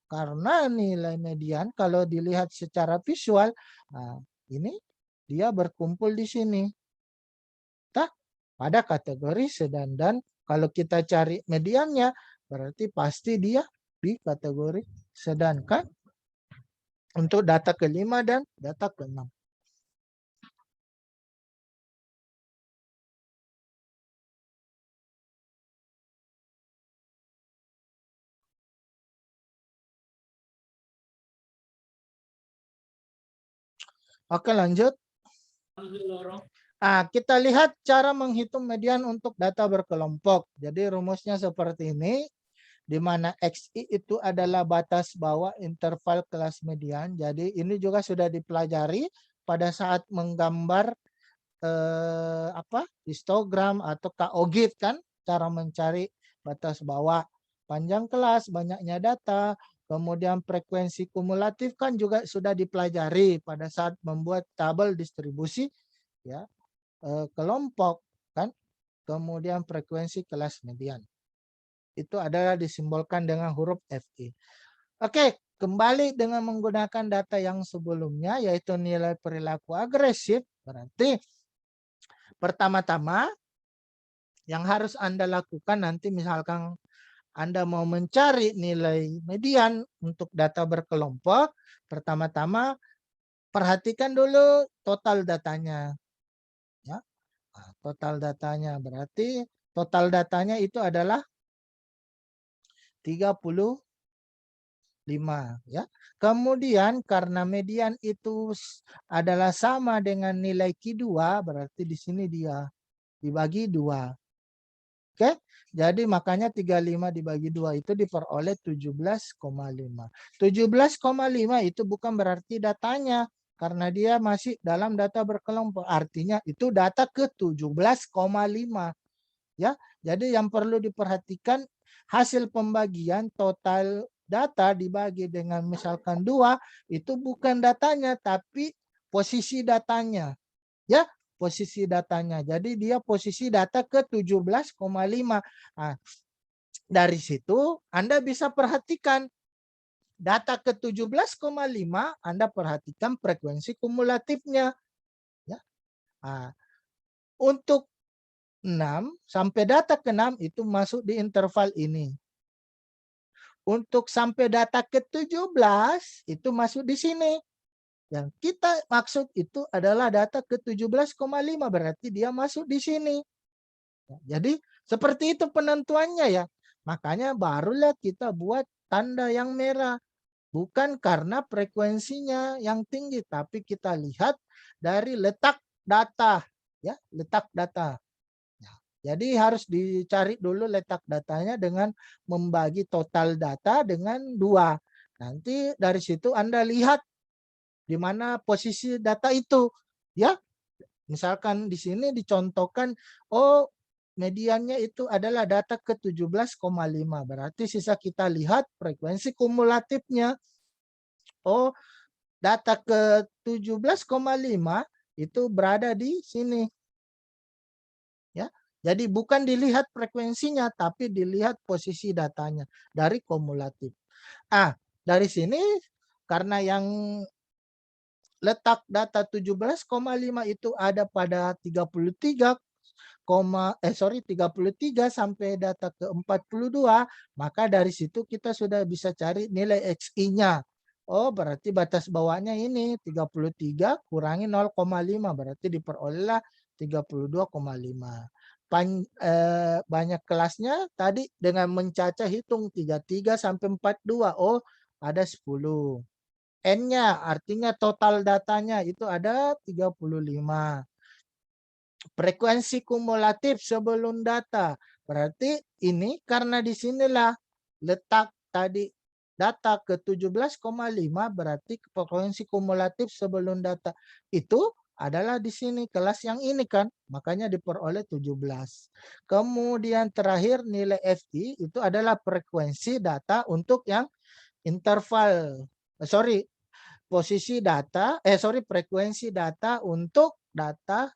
Karena nilai median kalau dilihat secara visual, nah, ini dia berkumpul di sini. Pada kategori sedang dan kalau kita cari mediannya berarti pasti dia di kategori sedang kan? Untuk data ke-5 dan data ke-6. Oke, lanjut. Kita lihat cara menghitung median untuk data berkelompok. Jadi rumusnya seperti ini, di mana XI itu adalah batas bawah interval kelas median. Jadi ini juga sudah dipelajari pada saat menggambar histogram atau KOGIT kan, cara mencari batas bawah. Panjang kelas, banyaknya data, kemudian frekuensi kumulatif kan juga sudah dipelajari pada saat membuat tabel distribusi ya. Kelompok kan, kemudian frekuensi kelas median itu adalah disimbolkan dengan huruf FI. Oke, kembali dengan menggunakan data yang sebelumnya yaitu nilai perilaku agresif. Berarti pertama-tama yang harus Anda lakukan nanti misalkan Anda mau mencari nilai median untuk data berkelompok, pertama-tama perhatikan dulu total datanya. Total datanya berarti total datanya itu adalah 33. ya. Kemudian karena median itu adalah sama dengan nilai Q2, berarti di sini dia dibagi 2. Oke, jadi makanya 35 dibagi 2 itu diperoleh 17,5. 17,5 itu bukan berarti datanya, karena dia masih dalam data berkelompok. Artinya itu data ke 17,5. Ya, jadi yang perlu diperhatikan hasil pembagian total data dibagi dengan misalkan 2 itu bukan datanya tapi posisi datanya. Ya, posisi datanya. Jadi dia posisi data ke 17,5. Nah, dari situ Anda bisa perhatikan data ke 17,5 Anda perhatikan frekuensi kumulatifnya. Ya. Nah, untuk 6 sampai data ke-6 itu masuk di interval ini. Untuk sampai data ke-17 itu masuk di sini. Yang kita maksud itu adalah data ke-17,5 berarti dia masuk di sini. Jadi seperti itu penentuannya ya. Makanya barulah kita buat tanda yang merah. Bukan karena frekuensinya yang tinggi, tapi kita lihat dari letak data. Ya, letak data. Jadi harus dicari dulu letak datanya dengan membagi total data dengan 2. Nanti dari situ Anda lihat di mana posisi data itu. Ya, misalkan di sini dicontohkan, oh mediannya itu adalah data ke 17,5. Berarti sisa kita lihat frekuensi kumulatifnya. Oh, data ke 17,5 itu berada di sini. Ya. Jadi bukan dilihat frekuensinya, tapi dilihat posisi datanya dari kumulatif. Dari sini karena yang letak data 17,5 itu ada pada 33 sampai data ke 42, maka dari situ kita sudah bisa cari nilai XI-nya. Oh, berarti batas bawahnya ini 33 kurangi 0,5 berarti diperolehlah 32,5. Banyak kelasnya tadi dengan mencacah hitung 33 sampai 42. Oh, ada 10. N-nya artinya total datanya itu ada 35. Frekuensi kumulatif sebelum data. Berarti ini karena disinilah letak tadi data ke 17,5 berarti frekuensi kumulatif sebelum data itu adalah di sini kelas yang ini kan. Makanya diperoleh 17. Kemudian terakhir nilai FI itu adalah frekuensi data untuk yang interval. Frekuensi data untuk data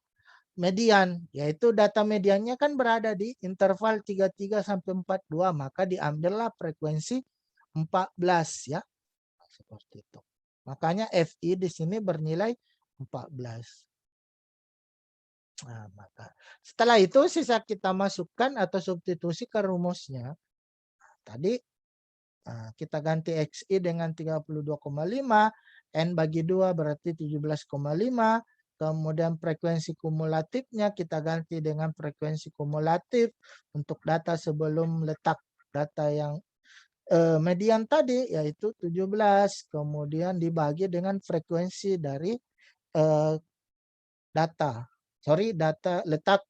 median, yaitu data mediannya kan berada di interval 33 sampai 42, maka diambillah frekuensi 14 ya. Seperti itu. Makanya FI di sini bernilai 14. Nah, maka setelah itu sisa kita masukkan atau substitusi ke rumusnya. Tadi kita ganti XI dengan 32,5, N bagi 2 berarti 17,5. Kemudian frekuensi kumulatifnya kita ganti dengan frekuensi kumulatif untuk data sebelum letak data yang median tadi yaitu 17. Kemudian dibagi dengan frekuensi dari letak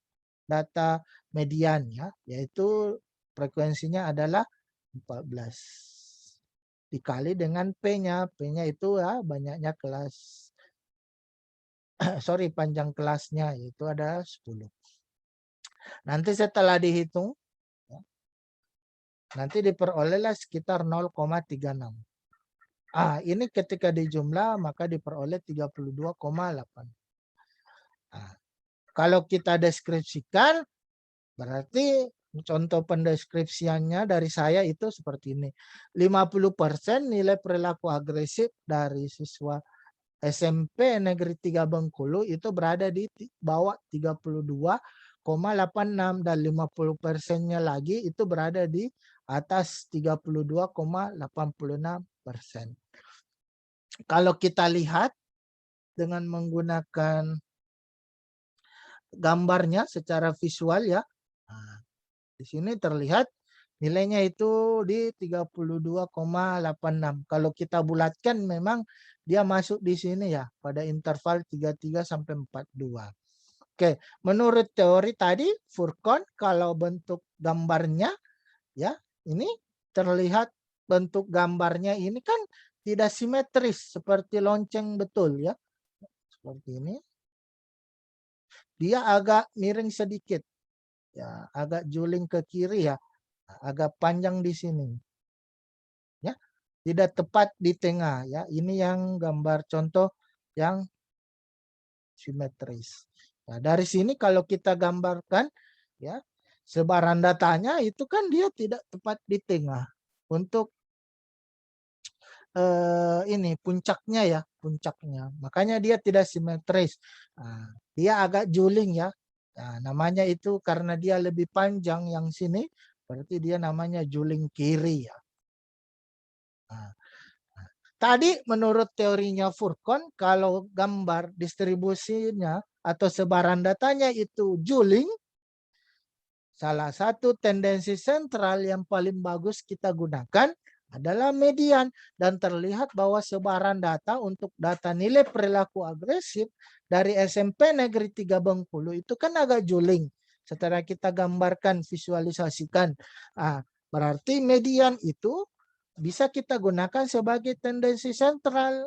data median ya, yaitu frekuensinya adalah 14. Dikali dengan P-nya. P-nya itu ya banyaknya kelas. Panjang kelasnya yaitu ada 10. Nanti setelah dihitung, ya, nanti diperolehlah sekitar 0,36. Ini ketika dijumlah maka diperoleh 32,8. Kalau kita deskripsikan, berarti contoh pendeskripsiannya dari saya itu seperti ini. 50% nilai perilaku agresif dari siswa SMP Negeri 3 Bengkulu itu berada di bawah 32,86 dan 50%-nya lagi itu berada di atas 32,86%. Kalau kita lihat dengan menggunakan gambarnya secara visual ya. Di sini terlihat Nilainya itu di 32,86. Kalau kita bulatkan memang dia masuk di sini ya pada interval 33 sampai 42. Oke, menurut teori tadi Furkon kalau bentuk gambarnya ya ini terlihat bentuk gambarnya ini kan tidak simetris seperti lonceng betul ya. Seperti ini. Dia agak miring sedikit. Ya, agak juling ke kiri ya. Agak panjang di sini. Ya, tidak tepat di tengah ya. Ini yang gambar contoh yang simetris. Nah, dari sini kalau kita gambarkan ya, sebaran datanya itu kan dia tidak tepat di tengah. Untuk ini puncaknya ya, puncaknya. Makanya dia tidak simetris. Nah, dia agak juling ya. Nah, namanya itu karena dia lebih panjang yang sini, berarti dia namanya juling kiri ya. Nah, tadi menurut teorinya Furkon, kalau gambar distribusinya atau sebaran datanya itu juling, salah satu tendensi sentral yang paling bagus kita gunakan adalah median, dan terlihat bahwa sebaran data untuk data nilai perilaku agresif dari SMP Negeri 3 Bengkulu itu kan agak juling. Setelah kita gambarkan, visualisasikan, berarti median itu bisa kita gunakan sebagai tendensi sentral,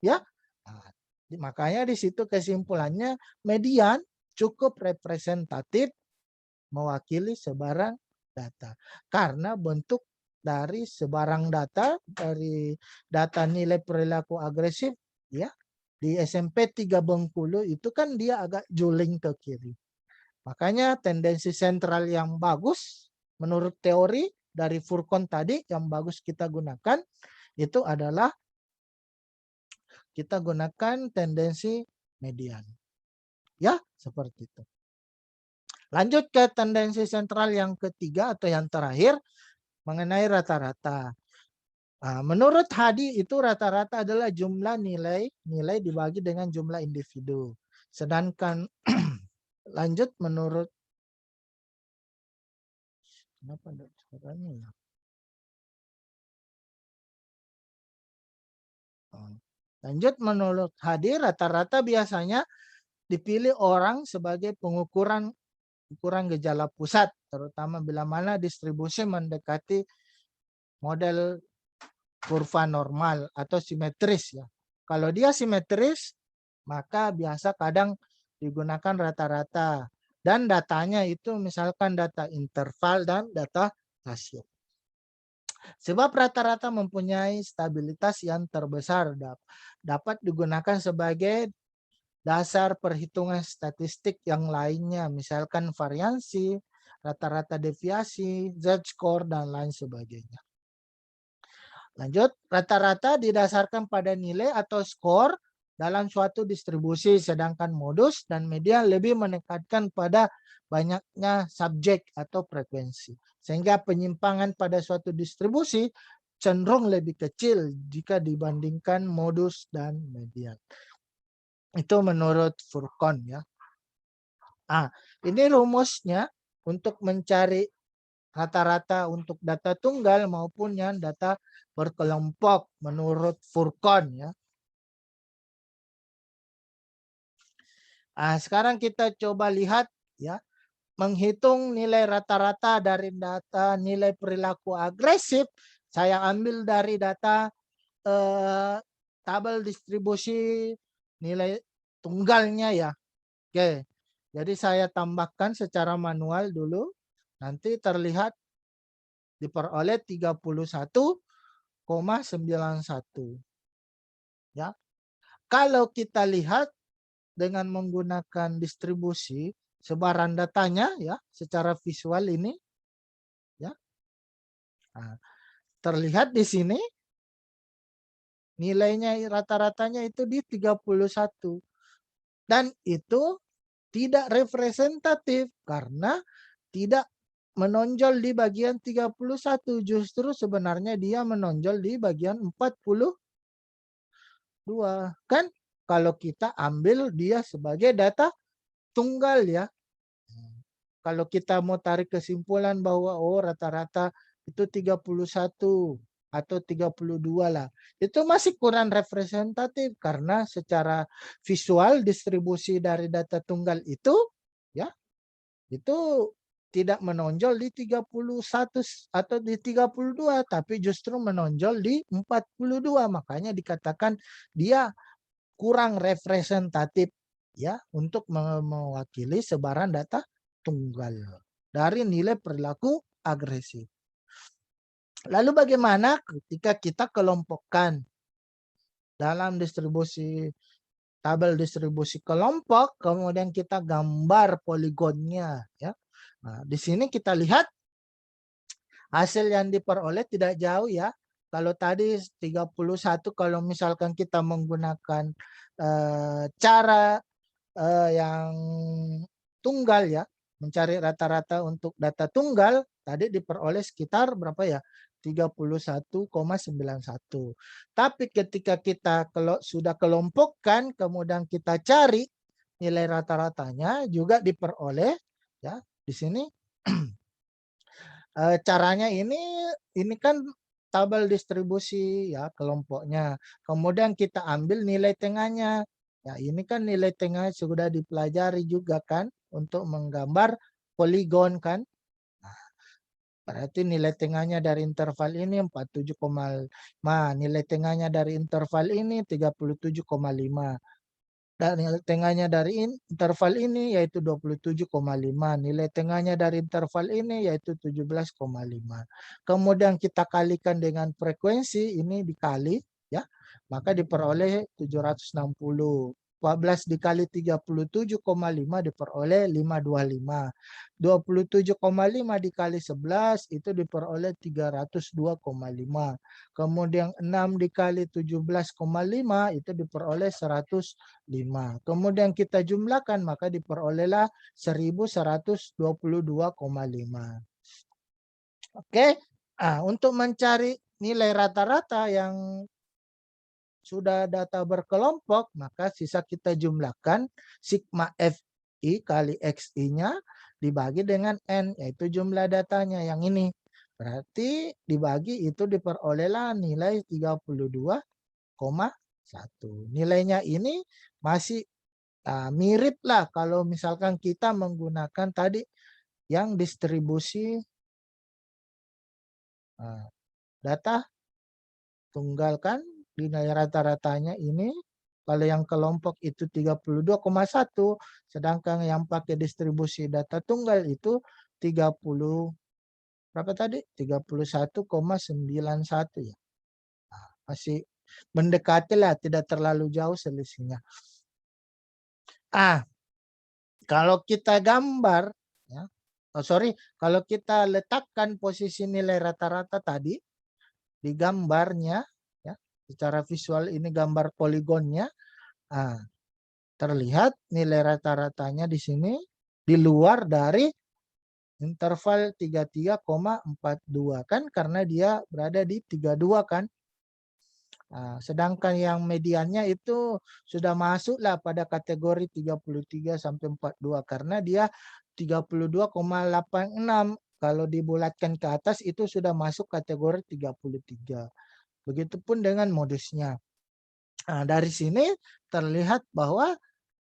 ya. Nah, makanya di situ kesimpulannya median cukup representatif mewakili sebarang data. Karena bentuk dari sebarang data, dari data nilai perilaku agresif ya di SMP 3 Bengkulu itu kan dia agak juling ke kiri. Makanya tendensi sentral yang bagus menurut teori dari Furkon tadi yang bagus kita gunakan itu adalah kita gunakan tendensi median. Ya, seperti itu. Lanjut ke tendensi sentral yang ketiga atau yang terakhir mengenai rata-rata. Nah, menurut Hadi itu rata-rata adalah jumlah nilai dibagi dengan jumlah individu. Sedangkan lanjut menurut kenapa ada suaranya ya? Lanjut menurut Hadi rata-rata biasanya dipilih orang sebagai ukuran gejala pusat, terutama bila mana distribusi mendekati model kurva normal atau simetris ya. Kalau dia simetris, maka biasa kadang digunakan rata-rata. Dan datanya itu misalkan data interval dan data rasio. Sebab rata-rata mempunyai stabilitas yang terbesar, dapat digunakan sebagai dasar perhitungan statistik yang lainnya, misalkan variansi, rata-rata deviasi, z-score, dan lain sebagainya. Lanjut, rata-rata didasarkan pada nilai atau skor dalam suatu distribusi, sedangkan modus dan media lebih menekankan pada banyaknya subjek atau frekuensi. Sehingga penyimpangan pada suatu distribusi cenderung lebih kecil jika dibandingkan modus dan median. Itu menurut Furkon ya. Ini rumusnya untuk mencari rata-rata untuk data tunggal maupun yang data berkelompok menurut Furkon ya. Sekarang kita coba lihat ya, menghitung nilai rata-rata dari data nilai perilaku agresif. Saya ambil dari data tabel distribusi nilai tunggalnya ya. Oke, jadi saya tambahkan secara manual dulu. Nanti terlihat diperoleh 31,91. Ya. Kalau kita lihat dengan menggunakan distribusi sebaran datanya ya secara visual ini ya. Terlihat di sini nilainya rata-ratanya itu di 31. Dan itu tidak representatif karena tidak menonjol di bagian 31, justru sebenarnya dia menonjol di bagian 42. Kan kalau kita ambil dia sebagai data tunggal ya. Kalau kita mau tarik kesimpulan bahwa rata-rata itu 31 atau 32 lah. Itu masih kurang representatif karena secara visual distribusi dari data tunggal itu ya itu tidak menonjol di 31 atau di 32 tapi justru menonjol di 42. Makanya dikatakan dia kurang representatif ya untuk mewakili sebaran data tunggal dari nilai perilaku agresif. Lalu bagaimana ketika kita kelompokkan dalam distribusi tabel distribusi kelompok, kemudian kita gambar poligonnya ya. Nah, di sini kita lihat hasil yang diperoleh tidak jauh ya. Kalau tadi 31 kalau misalkan kita menggunakan cara yang tunggal ya, mencari rata-rata untuk data tunggal, tadi diperoleh sekitar berapa ya? 31,91. Tapi ketika kita kalau sudah kelompokkan, kemudian kita cari nilai rata-ratanya juga diperoleh ya. Di sini caranya ini kan tabel distribusi ya kelompoknya. Kemudian kita ambil nilai tengahnya. Ya, ini kan nilai tengah sudah dipelajari juga kan untuk menggambar poligon kan. Nah, berarti nilai tengahnya dari interval ini 47,5. Nilai tengahnya dari interval ini 37,5. Dan nilai tengahnya dari interval ini yaitu 27,5. Nilai tengahnya dari interval ini yaitu 17,5. Kemudian kita kalikan dengan frekuensi ini dikali ya. Maka diperoleh 760. 14 dikali 37,5 diperoleh 525. 27,5 dikali 11 itu diperoleh 302,5. Kemudian 6 dikali 17,5 itu diperoleh 105. Kemudian kita jumlahkan maka diperolehlah 1122,5. Oke. Untuk mencari nilai rata-rata yang sudah data berkelompok, maka sisa kita jumlahkan sigma FI kali XI-nya dibagi dengan N, yaitu jumlah datanya yang ini. Berarti dibagi itu diperolehlah nilai 32,1. Nilainya ini masih mirip lah kalau misalkan kita menggunakan tadi yang distribusi data tunggal kan nilai rata-ratanya ini kalau yang kelompok itu 32,1 sedangkan yang pakai distribusi data tunggal itu 30 berapa tadi 31,91 ya. Masih mendekati lah, tidak terlalu jauh selisihnya. Kalau kita gambar ya. Kalau kita letakkan posisi nilai rata-rata tadi di gambarnya ya, secara visual ini gambar poligonnya. Terlihat nilai rata-ratanya di sini di luar dari interval 33,42 kan karena dia berada di 32 kan. Sedangkan yang mediannya itu sudah masuklah pada kategori 33 sampai 42 karena dia 32,86. Kalau dibulatkan ke atas itu sudah masuk kategori 33. Begitupun dengan modusnya. Dari sini terlihat bahwa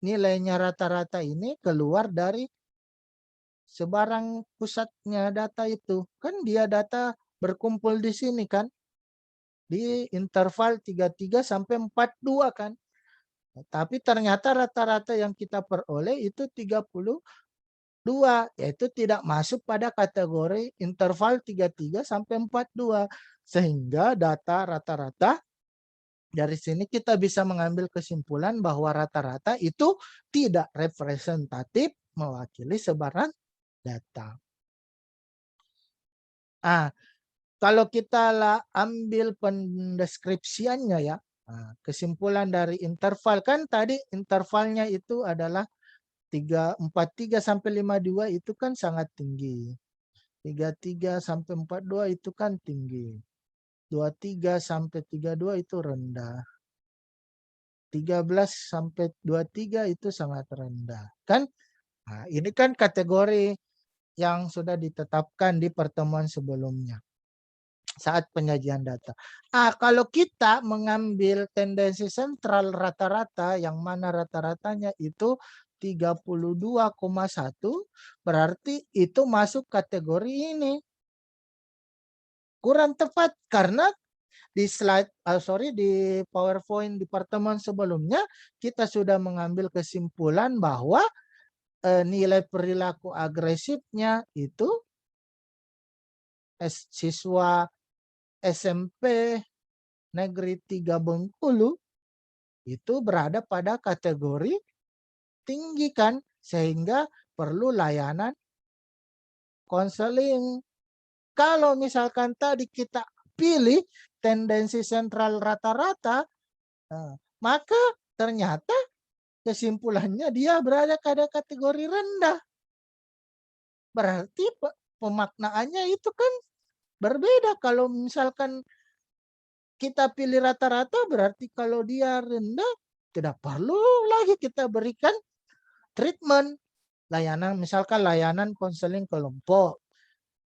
nilainya rata-rata ini keluar dari sebarang pusatnya data itu. Kan dia data berkumpul di sini kan. Di interval 33 sampai 42 kan. Tapi ternyata rata-rata yang kita peroleh itu 32. Yaitu tidak masuk pada kategori interval 33 sampai 42. Sehingga data rata-rata dari sini kita bisa mengambil kesimpulan bahwa rata-rata itu tidak representatif mewakili sebaran data. Kalau kita ambil pendeskripsiannya ya, kesimpulan dari interval kan tadi intervalnya itu adalah 43 sampai 52 itu kan sangat tinggi. 33 sampai 42 itu kan tinggi. 23 sampai 32 itu rendah. 13 sampai 23 itu sangat rendah. Kan? Ini kan kategori yang sudah ditetapkan di pertemuan sebelumnya. saat penyajian data. Kalau kita mengambil tendensi sentral rata-rata, yang mana rata-ratanya itu 32,1, berarti itu masuk kategori ini. Kurang tepat karena di di PowerPoint di pertemuan sebelumnya kita sudah mengambil kesimpulan bahwa nilai perilaku agresifnya itu siswa SMP Negeri 3 Bengkulu itu berada pada kategori tinggi kan, sehingga perlu layanan konseling. Kalau misalkan tadi kita pilih tendensi sentral rata-rata, maka ternyata kesimpulannya dia berada pada kategori rendah. Berarti pemaknaannya itu kan berbeda. Kalau misalkan kita pilih rata-rata, berarti kalau dia rendah tidak perlu lagi kita berikan treatment layanan, misalkan layanan konseling kelompok,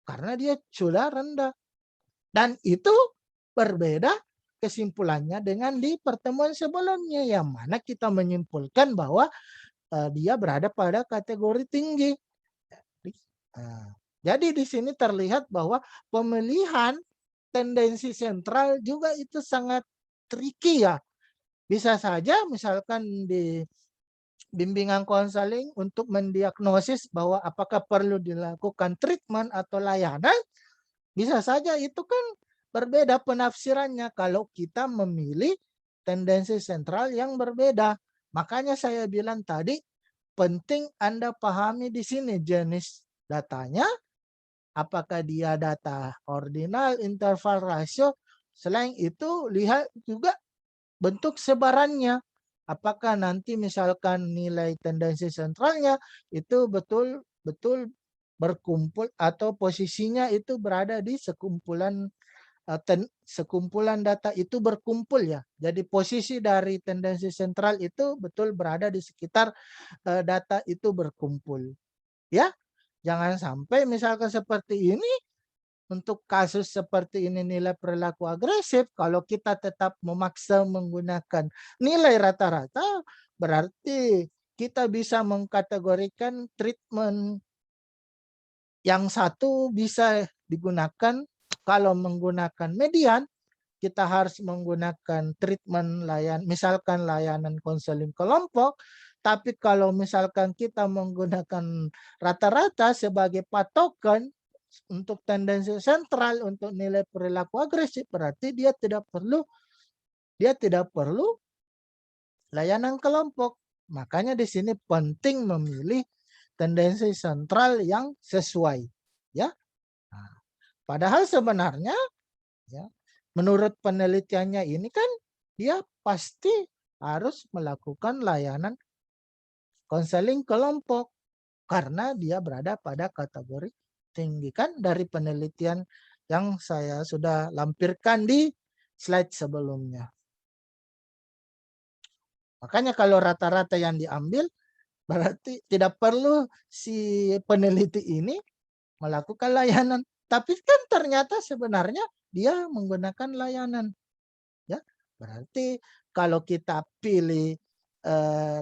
karena dia sudah rendah. Dan itu berbeda kesimpulannya dengan di pertemuan sebelumnya, yang mana kita menyimpulkan bahwa dia berada pada kategori tinggi. Jadi di sini terlihat bahwa pemilihan tendensi sentral juga itu sangat tricky ya. Bisa saja misalkan di bimbingan konseling untuk mendiagnosis bahwa apakah perlu dilakukan treatment atau layanan, bisa saja itu kan berbeda penafsirannya kalau kita memilih tendensi sentral yang berbeda. Makanya saya bilang tadi penting Anda pahami di sini jenis datanya, apakah dia data ordinal, interval, rasio. Selain itu lihat juga bentuk sebarannya. Apakah nanti misalkan nilai tendensi sentralnya itu betul-betul berkumpul atau posisinya itu berada di sekumpulan sekumpulan data itu berkumpul ya. Jadi posisi dari tendensi sentral itu betul berada di sekitar data itu berkumpul. Ya, jangan sampai misalkan seperti ini. Untuk kasus seperti ini nilai perilaku agresif, kalau kita tetap memaksa menggunakan nilai rata-rata, berarti kita bisa mengkategorikan treatment yang satu bisa digunakan kalau menggunakan median, kita harus menggunakan treatment misalkan layanan konseling kelompok, tapi kalau misalkan kita menggunakan rata-rata sebagai patokan untuk tendensi sentral untuk nilai perilaku agresif, berarti dia tidak perlu layanan kelompok. Makanya di sini penting memilih tendensi sentral yang sesuai, ya. Padahal sebenarnya ya, menurut penelitiannya ini kan dia pasti harus melakukan layanan konseling kelompok karena dia berada pada kategori tinggi kan dari penelitian yang saya sudah lampirkan di slide sebelumnya. Makanya kalau rata-rata yang diambil berarti tidak perlu si peneliti ini melakukan layanan. Tapi kan ternyata sebenarnya dia menggunakan layanan. Ya, berarti kalau kita pilih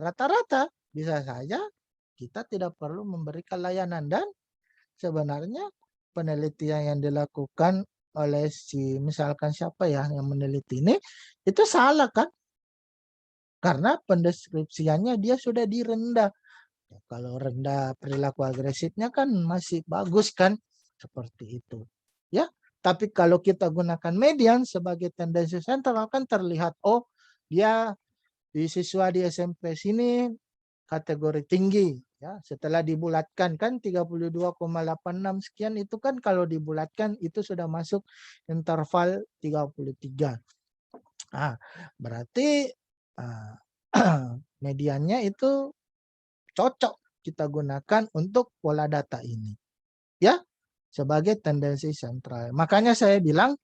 rata-rata bisa saja kita tidak perlu memberikan layanan, dan sebenarnya penelitian yang dilakukan oleh misalkan siapa ya yang meneliti ini itu salah kan, karena pendeskripsiannya dia sudah direndah. Kalau rendah perilaku agresifnya kan masih bagus kan, seperti itu ya. Tapi kalau kita gunakan median sebagai tendensi sentral kan terlihat dia di siswa di SMP sini kategori tinggi ya, setelah dibulatkan kan 32,86 sekian itu kan kalau dibulatkan itu sudah masuk interval 33. Berarti mediannya itu cocok kita gunakan untuk pola data ini ya sebagai tendensi sentral. Makanya saya bilang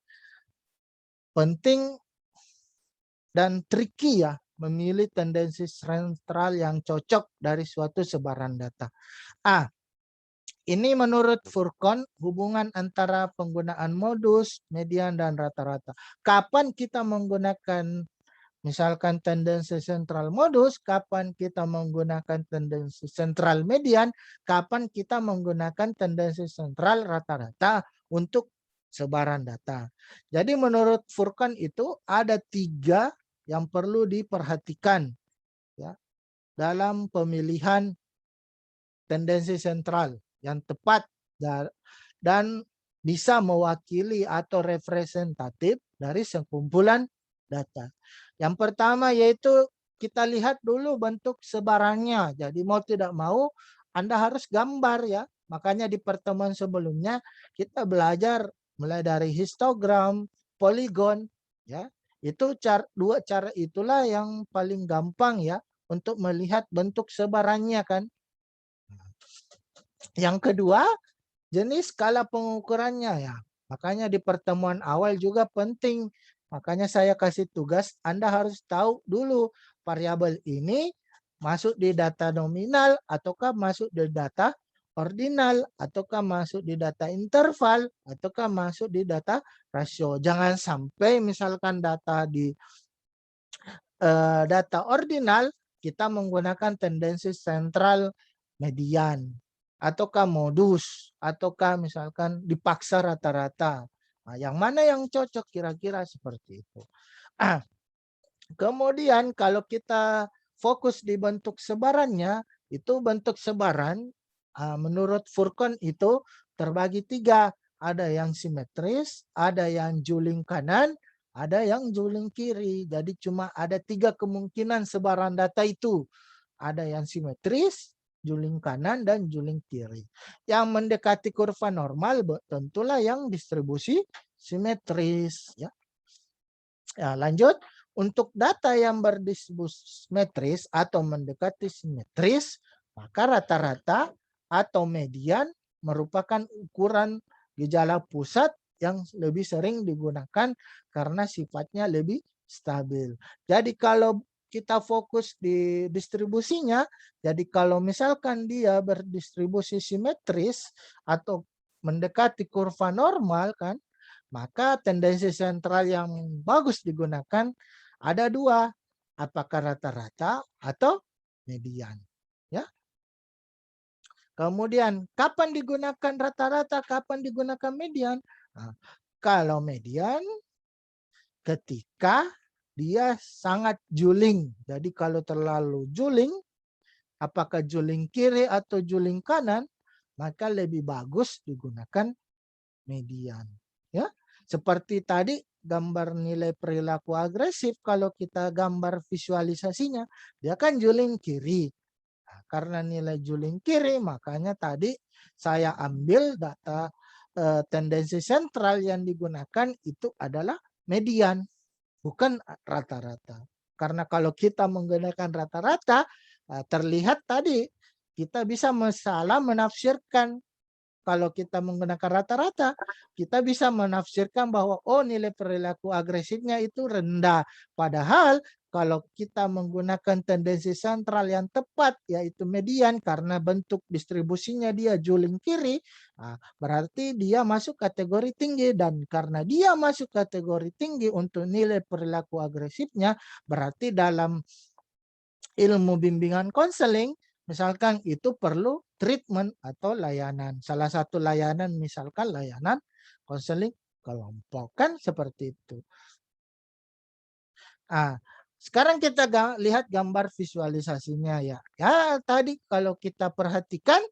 penting dan tricky ya memilih tendensi sentral yang cocok dari suatu sebaran data. Ini menurut Furqon hubungan antara penggunaan modus, median, dan rata-rata. Kapan kita menggunakan misalkan tendensi sentral modus, kapan kita menggunakan tendensi sentral median, kapan kita menggunakan tendensi sentral rata-rata untuk sebaran data. Jadi menurut Furqon itu ada 3 yang perlu diperhatikan ya dalam pemilihan tendensi sentral yang tepat dan bisa mewakili atau representatif dari sekumpulan data. Yang pertama yaitu kita lihat dulu bentuk sebarannya. Jadi mau tidak mau Anda harus gambar ya. Makanya di pertemuan sebelumnya kita belajar mulai dari histogram, poligon ya. Itu dua cara itulah yang paling gampang ya untuk melihat bentuk sebarannya kan. Yang kedua, jenis skala pengukurannya ya. Makanya di pertemuan awal juga penting. Makanya saya kasih tugas Anda harus tahu dulu variabel ini masuk di data nominal ataukah masuk di data ordinal ataukah masuk di data interval ataukah masuk di data rasio. Jangan sampai misalkan data di data ordinal kita menggunakan tendensi sentral median ataukah modus ataukah misalkan dipaksa rata-rata. Nah, yang mana yang cocok kira-kira seperti itu. Kemudian kalau kita fokus di bentuk sebarannya, itu bentuk sebaran menurut Furqon itu terbagi 3. Ada yang simetris, ada yang juling kanan, ada yang juling kiri. Jadi cuma ada 3 kemungkinan sebaran data itu. Ada yang simetris, juling kanan, dan juling kiri. Yang mendekati kurva normal tentulah yang distribusi simetris. Ya, lanjut. Untuk data yang berdistribusi simetris atau mendekati simetris, maka rata-rata atau median merupakan ukuran gejala pusat yang lebih sering digunakan karena sifatnya lebih stabil. Jadi kalau kita fokus di distribusinya, jadi kalau misalkan dia berdistribusi simetris atau mendekati kurva normal kan, maka tendensi sentral yang bagus digunakan ada 2, apakah rata-rata atau median. Ya. Kemudian kapan digunakan rata-rata, kapan digunakan median? Nah, kalau median ketika dia sangat juling. Jadi kalau terlalu juling, apakah juling kiri atau juling kanan, maka lebih bagus digunakan median. Ya, seperti tadi gambar nilai perilaku agresif, kalau kita gambar visualisasinya, dia kan juling kiri. Nah, karena nilai juling kiri, makanya tadi saya ambil data tendensi sentral yang digunakan itu adalah median, bukan rata-rata. Karena kalau kita menggunakan rata-rata, terlihat tadi kita bisa salah menafsirkan. Kalau kita menggunakan rata-rata, kita bisa menafsirkan bahwa oh nilai perilaku agresifnya itu rendah. Padahal kalau kita menggunakan tendensi sentral yang tepat yaitu median karena bentuk distribusinya dia juling kiri, berarti dia masuk kategori tinggi, dan karena dia masuk kategori tinggi untuk nilai perilaku agresifnya, berarti dalam ilmu bimbingan konseling misalkan itu perlu treatment atau layanan. Salah satu layanan misalkan layanan konseling kelompok kan seperti itu. Sekarang kita lihat gambar visualisasinya ya. Ya tadi kalau kita perhatikan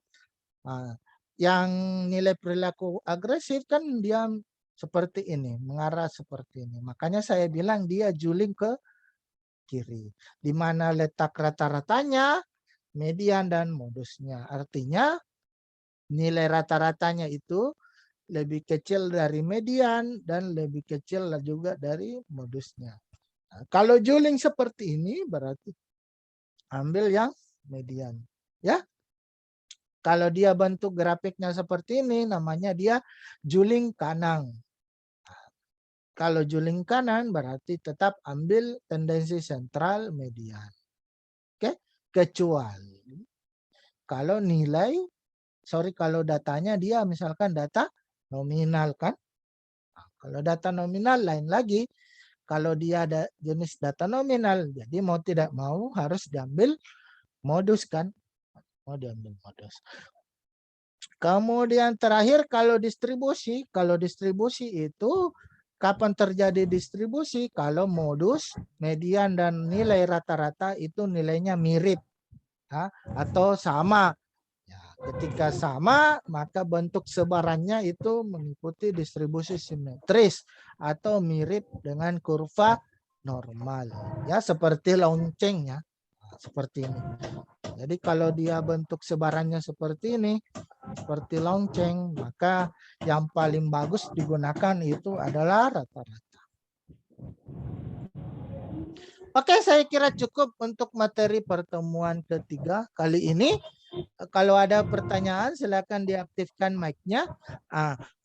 yang nilai perilaku agresif kan dia seperti ini, mengarah seperti ini. Makanya saya bilang dia juling ke kiri. Di mana letak rata-ratanya, median, dan modusnya. Artinya nilai rata-ratanya itu lebih kecil dari median dan lebih kecil juga dari modusnya. Nah, kalau juling seperti ini berarti ambil yang median. Ya. Kalau dia bentuk grafiknya seperti ini namanya dia juling kanan. Kalau juling kanan berarti tetap ambil tendensi sentral median. Oke, kecuali kalau nilai kalau datanya dia misalkan data nominal kan. Nah, kalau data nominal lain lagi. Kalau dia ada jenis data nominal, jadi mau tidak mau harus diambil modus kan. Mau diambil modus. Kemudian terakhir kalau distribusi itu kapan terjadi distribusi? Kalau modus, median dan nilai rata-rata itu nilainya mirip ya, atau sama. Ya, ketika sama, maka bentuk sebarannya itu mengikuti distribusi simetris atau mirip dengan kurva normal. Ya, seperti lonceng ya. Nah, seperti ini. Jadi kalau dia bentuk sebarannya seperti ini, seperti lonceng, maka yang paling bagus digunakan itu adalah rata-rata. Oke, saya kira cukup untuk materi pertemuan ketiga kali ini. Kalau ada pertanyaan, silakan diaktifkan mic-nya.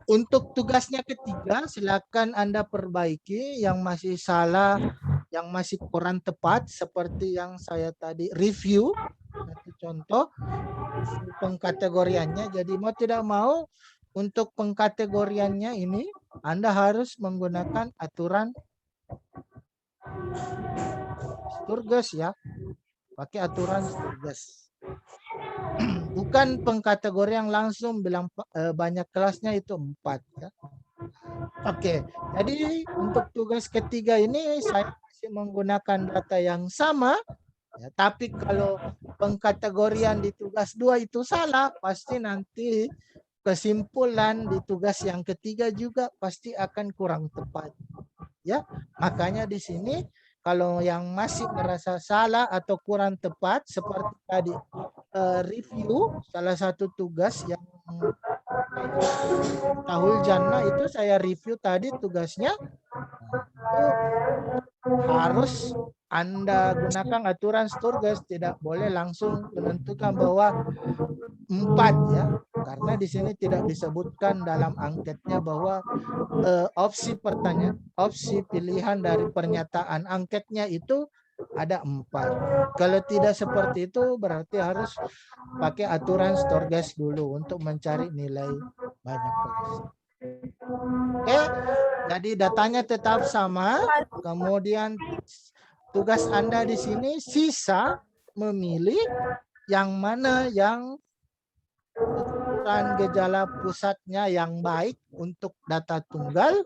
Untuk tugasnya ketiga, silakan Anda perbaiki yang masih salah, yang masih kurang tepat, seperti yang saya tadi review. Satu contoh, pengkategoriannya. Jadi mau tidak mau, untuk pengkategoriannya ini, Anda harus menggunakan aturan Sturges ya, pakai aturan Sturges. Bukan pengkategorian langsung bilang banyak kelasnya itu 4 ya. Oke, jadi untuk tugas ketiga ini saya masih menggunakan data yang sama ya, tapi kalau pengkategorian di tugas 2 itu salah, pasti nanti kesimpulan di tugas yang ketiga juga pasti akan kurang tepat. Ya, makanya di sini kalau yang masih merasa salah atau kurang tepat seperti tadi review salah satu tugas yang Tahul Jannah itu saya review tadi tugasnya itu harus Anda gunakan aturan Sturges, tidak boleh langsung menentukan bahwa 4 ya, karena di sini tidak disebutkan dalam angketnya bahwa opsi pertanyaan, opsi pilihan dari pernyataan angketnya itu ada 4. Kalau tidak seperti itu berarti harus pakai aturan Sturges dulu untuk mencari nilai banyak kelas. Oke, jadi datanya tetap sama. Kemudian tugas Anda di sini sisa memilih yang mana yang ukuran gejala pusatnya yang baik untuk data tunggal,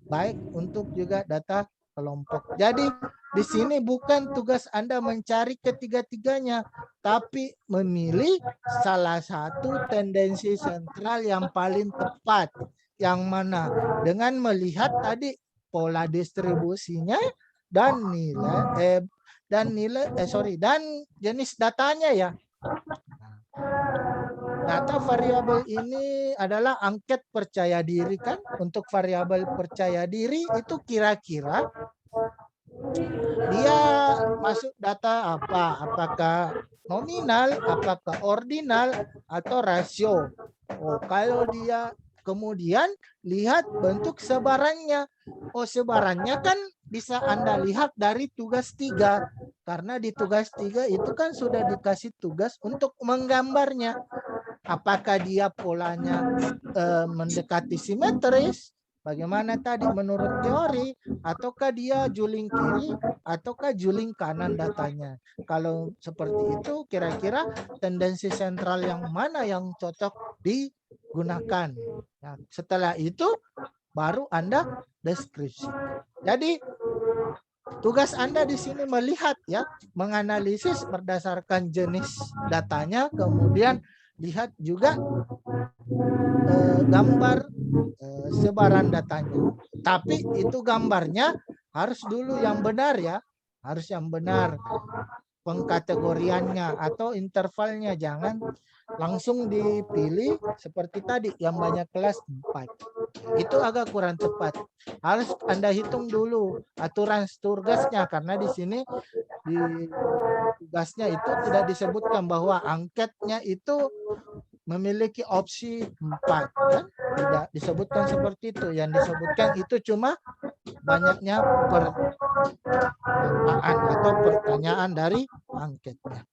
baik untuk juga data kelompok. Jadi di sini bukan tugas Anda mencari ketiga-tiganya, tapi memilih salah satu tendensi sentral yang paling tepat. Yang mana dengan melihat tadi pola distribusinya dan nilai dan jenis datanya ya. Data variabel ini adalah angket percaya diri kan. Untuk variabel percaya diri itu kira-kira dia masuk data apa? Apakah nominal, apakah ordinal, atau rasio. Oh, kalau dia kemudian lihat bentuk sebarannya. Oh, sebarannya kan bisa Anda lihat dari tugas 3. Karena di tugas 3 itu kan sudah dikasih tugas untuk menggambarnya. Apakah dia polanya mendekati simetris? Bagaimana tadi menurut teori? Ataukah dia juling kiri? Ataukah juling kanan datanya? Kalau seperti itu, kira-kira tendensi sentral yang mana yang cocok digunakan? Nah, setelah itu, baru Anda deskripsi. Jadi, tugas Anda di sini melihat ya, menganalisis berdasarkan jenis datanya, kemudian lihat juga gambar sebaran datanya. Tapi itu gambarnya harus dulu yang benar ya, harus yang benar pengkategoriannya atau intervalnya, jangan langsung dipilih seperti tadi yang banyak kelas 4. Itu agak kurang tepat. Harus Anda hitung dulu aturan Sturgesnya, karena di sini di tugasnya itu tidak disebutkan bahwa angketnya itu memiliki opsi 4 kan? Tidak disebutkan seperti itu. Yang disebutkan itu cuma banyaknya pertanyaan atau pertanyaan dari angketnya.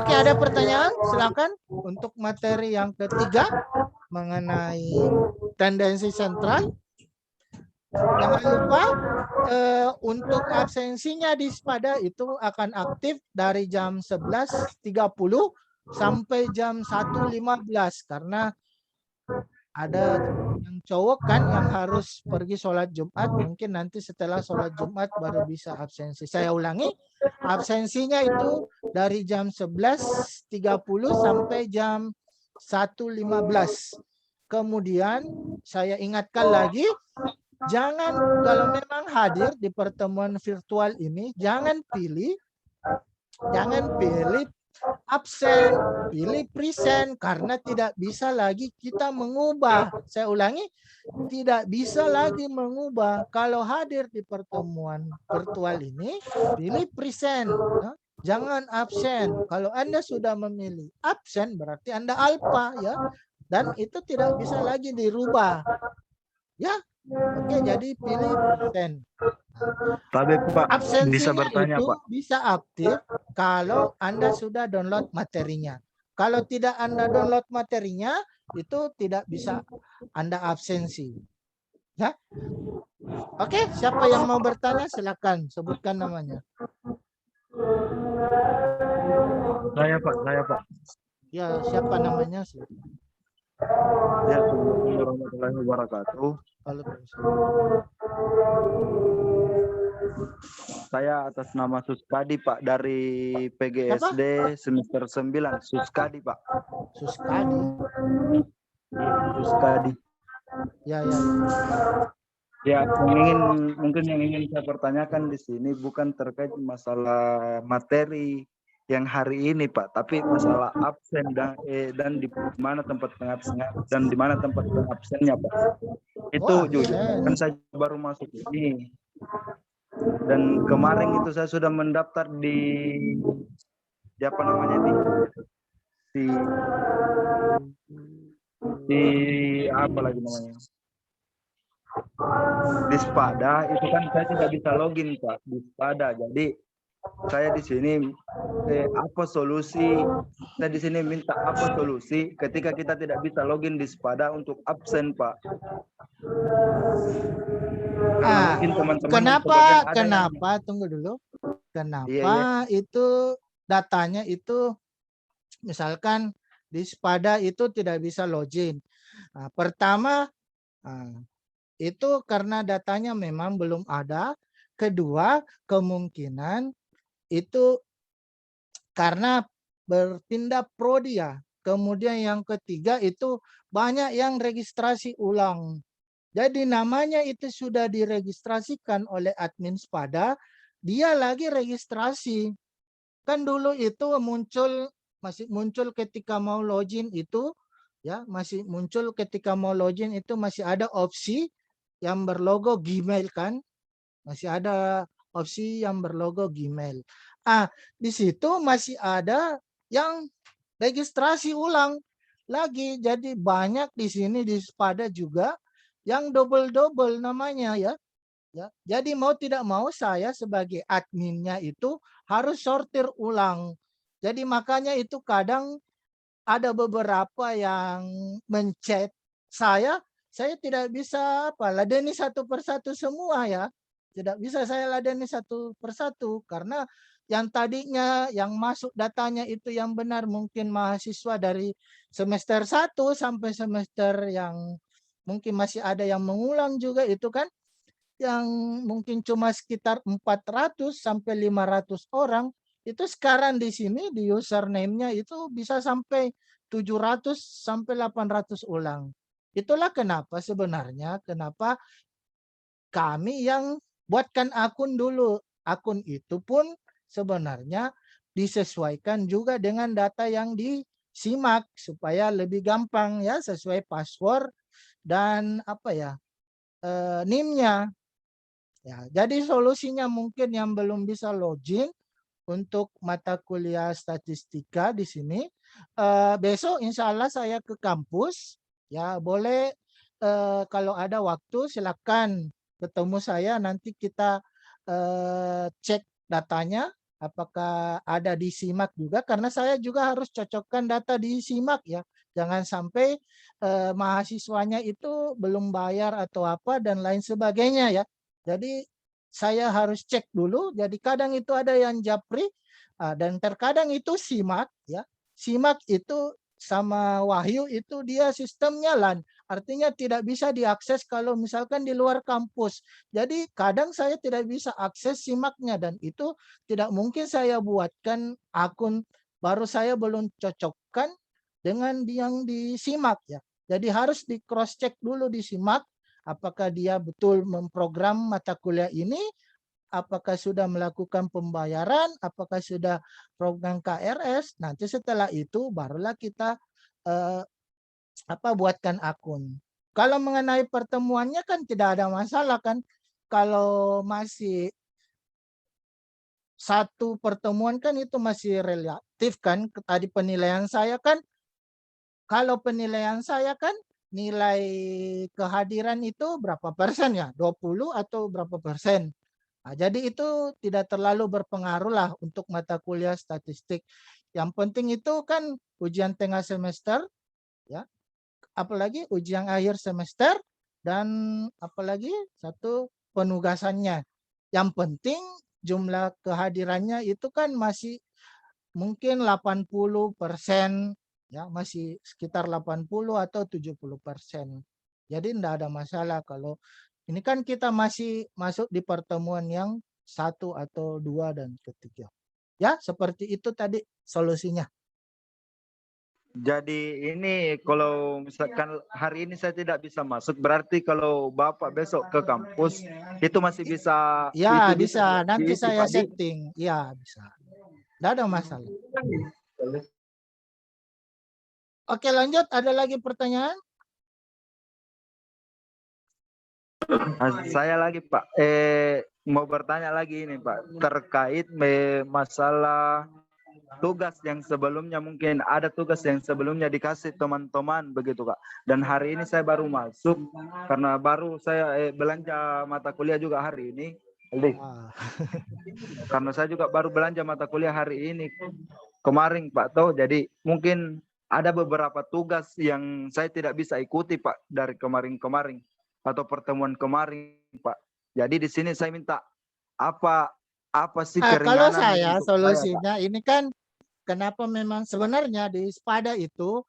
Oke, ada pertanyaan? Silakan untuk materi yang ketiga mengenai tendensi sentral. Jangan lupa untuk absensinya di Spada itu akan aktif dari jam 11.30 sampai jam 1.15 karena ada yang cowok kan yang harus pergi sholat Jumat, mungkin nanti setelah sholat Jumat baru bisa absensi. Saya ulangi, absensinya itu dari jam 11.30 sampai jam 1.15. Kemudian saya ingatkan lagi, jangan kalau memang hadir di pertemuan virtual ini, jangan pilih absen, pilih present karena tidak bisa lagi kita mengubah. Saya ulangi, tidak bisa lagi mengubah. Kalau hadir di pertemuan virtual ini, pilih present. Ya. Jangan absen. Kalau Anda sudah memilih absen, berarti Anda alpha ya. Dan itu tidak bisa lagi dirubah. Ya, oke, jadi pilih present. Tapi Pak, bisa Absensinya bertanya itu Pak. bisa aktif kalau Anda sudah download materinya. Kalau tidak Anda download materinya, itu tidak bisa Anda absensi. Ya. Oke, siapa yang mau bertanya silakan sebutkan namanya. Saya Pak. Ya, siapa namanya? Silakan. Ya, Assalamualaikum warahmatullahi wabarakatuh. Saya atas nama Suskadi Pak dari PGSD semester 9. Suskadi Pak. Suskadi. Suskadi. Ya. Ya, mungkin yang ingin saya pertanyakan di sini bukan terkait masalah materi yang hari ini Pak, tapi masalah absen dan di mana tempat pengabsennya dan di mana tempat pengabsennya Pak. Itu jujur kan saya baru masuk ini. Dan kemarin itu saya sudah mendaftar di apa namanya di apa lagi namanya? Di Spada itu kan saya tidak bisa login Pak di Spada. Jadi saya di sini apa solusi? Saya di sini minta apa solusi ketika kita tidak bisa login di Spada untuk absen Pak. Karena mungkin teman-teman kenapa tunggu dulu. Kenapa itu datanya itu misalkan di Spada itu tidak bisa login. Nah, pertama itu karena datanya memang belum ada. Kedua, kemungkinan itu karena berpindah prodi ya. Kemudian yang ketiga itu banyak yang registrasi ulang. Jadi namanya itu sudah diregistrasikan oleh admin Spada, dia lagi registrasi. Kan dulu itu masih muncul ketika mau login itu, ya masih muncul ketika mau login itu masih ada opsi yang berlogo Gmail kan, masih ada opsi yang berlogo Gmail. Di situ masih ada yang registrasi ulang lagi, jadi banyak di sini di Spada juga yang double namanya ya. Jadi mau tidak mau saya sebagai adminnya itu harus sortir ulang. Jadi makanya itu kadang ada beberapa yang mencet saya tidak bisa ladeni satu persatu semua ya. Tidak bisa saya ladeni satu persatu karena yang tadinya yang masuk datanya itu yang benar mungkin mahasiswa dari semester 1 sampai semester yang mungkin masih ada yang mengulang juga itu kan yang mungkin cuma sekitar 400 sampai 500 orang itu sekarang di sini di username-nya itu bisa sampai 700 sampai 800 ulang. Itulah kenapa sebenarnya kenapa kami yang buatkan akun dulu. Akun itu pun sebenarnya disesuaikan juga dengan data yang disimak supaya lebih gampang ya sesuai password dan NIM-nya. Ya, jadi solusinya mungkin yang belum bisa login untuk mata kuliah statistika di sini. Besok insya Allah saya ke kampus. Ya boleh kalau ada waktu silakan ketemu saya. Nanti kita cek datanya. apakah ada di SIMAK juga, karena saya juga harus cocokkan data di SIMAK ya. Jangan sampai mahasiswanya itu belum bayar atau apa dan lain sebagainya ya. Jadi saya harus cek dulu. Jadi kadang itu ada yang japri dan terkadang itu SIMAK ya. SIMAK itu sama Wahyu itu dia sistemnya LAN. Artinya tidak bisa diakses kalau misalkan di luar kampus. Jadi kadang saya tidak bisa akses SIMAK-nya dan itu tidak mungkin saya buatkan akun baru saya belum cocokkan dengan yang di SIMAK ya. Jadi harus di cross check dulu di SIMAK apakah dia betul memprogram mata kuliah ini, apakah sudah melakukan pembayaran, apakah sudah program KRS. Nanti setelah itu barulah kita buatkan akun. Kalau mengenai pertemuannya kan tidak ada masalah kan. Kalau masih satu pertemuan kan itu masih relatif kan. Tadi penilaian saya kan, kalau penilaian saya kan nilai kehadiran itu berapa persen ya? 20 atau berapa persen? Nah, jadi itu tidak terlalu berpengaruh lah untuk mata kuliah statistik. Yang penting itu kan ujian tengah semester, ya, apalagi ujian akhir semester, dan apalagi satu penugasannya. Yang penting jumlah kehadirannya itu kan masih mungkin 80%, ya, masih sekitar 80 atau 70%. Jadi tidak ada masalah kalau ini kan kita masih masuk di pertemuan yang 1 atau 2 dan ketiga. Ya, seperti itu tadi solusinya. Jadi ini kalau misalkan hari ini saya tidak bisa masuk, berarti kalau Bapak besok ke kampus itu masih bisa Ya, itu bisa. Nanti diisi, saya Pak, setting. Ya, bisa. Tidak ada masalah. Oke, lanjut. Ada lagi pertanyaan? Saya lagi Pak, mau bertanya lagi ini Pak, terkait masalah tugas yang sebelumnya, mungkin ada tugas yang sebelumnya dikasih teman-teman begitu Kak. Dan hari ini saya baru masuk karena baru saya belanja mata kuliah juga hari ini. Karena saya juga baru belanja mata kuliah hari ini kemarin Pak toh, jadi mungkin ada beberapa tugas yang saya tidak bisa ikuti Pak dari kemarin-kemarin atau pertemuan kemarin Pak. Jadi di sini saya minta apa sih Kalau keringanan saya untuk saya Pak? solusinya ini kan kenapa memang sebenarnya di Spada itu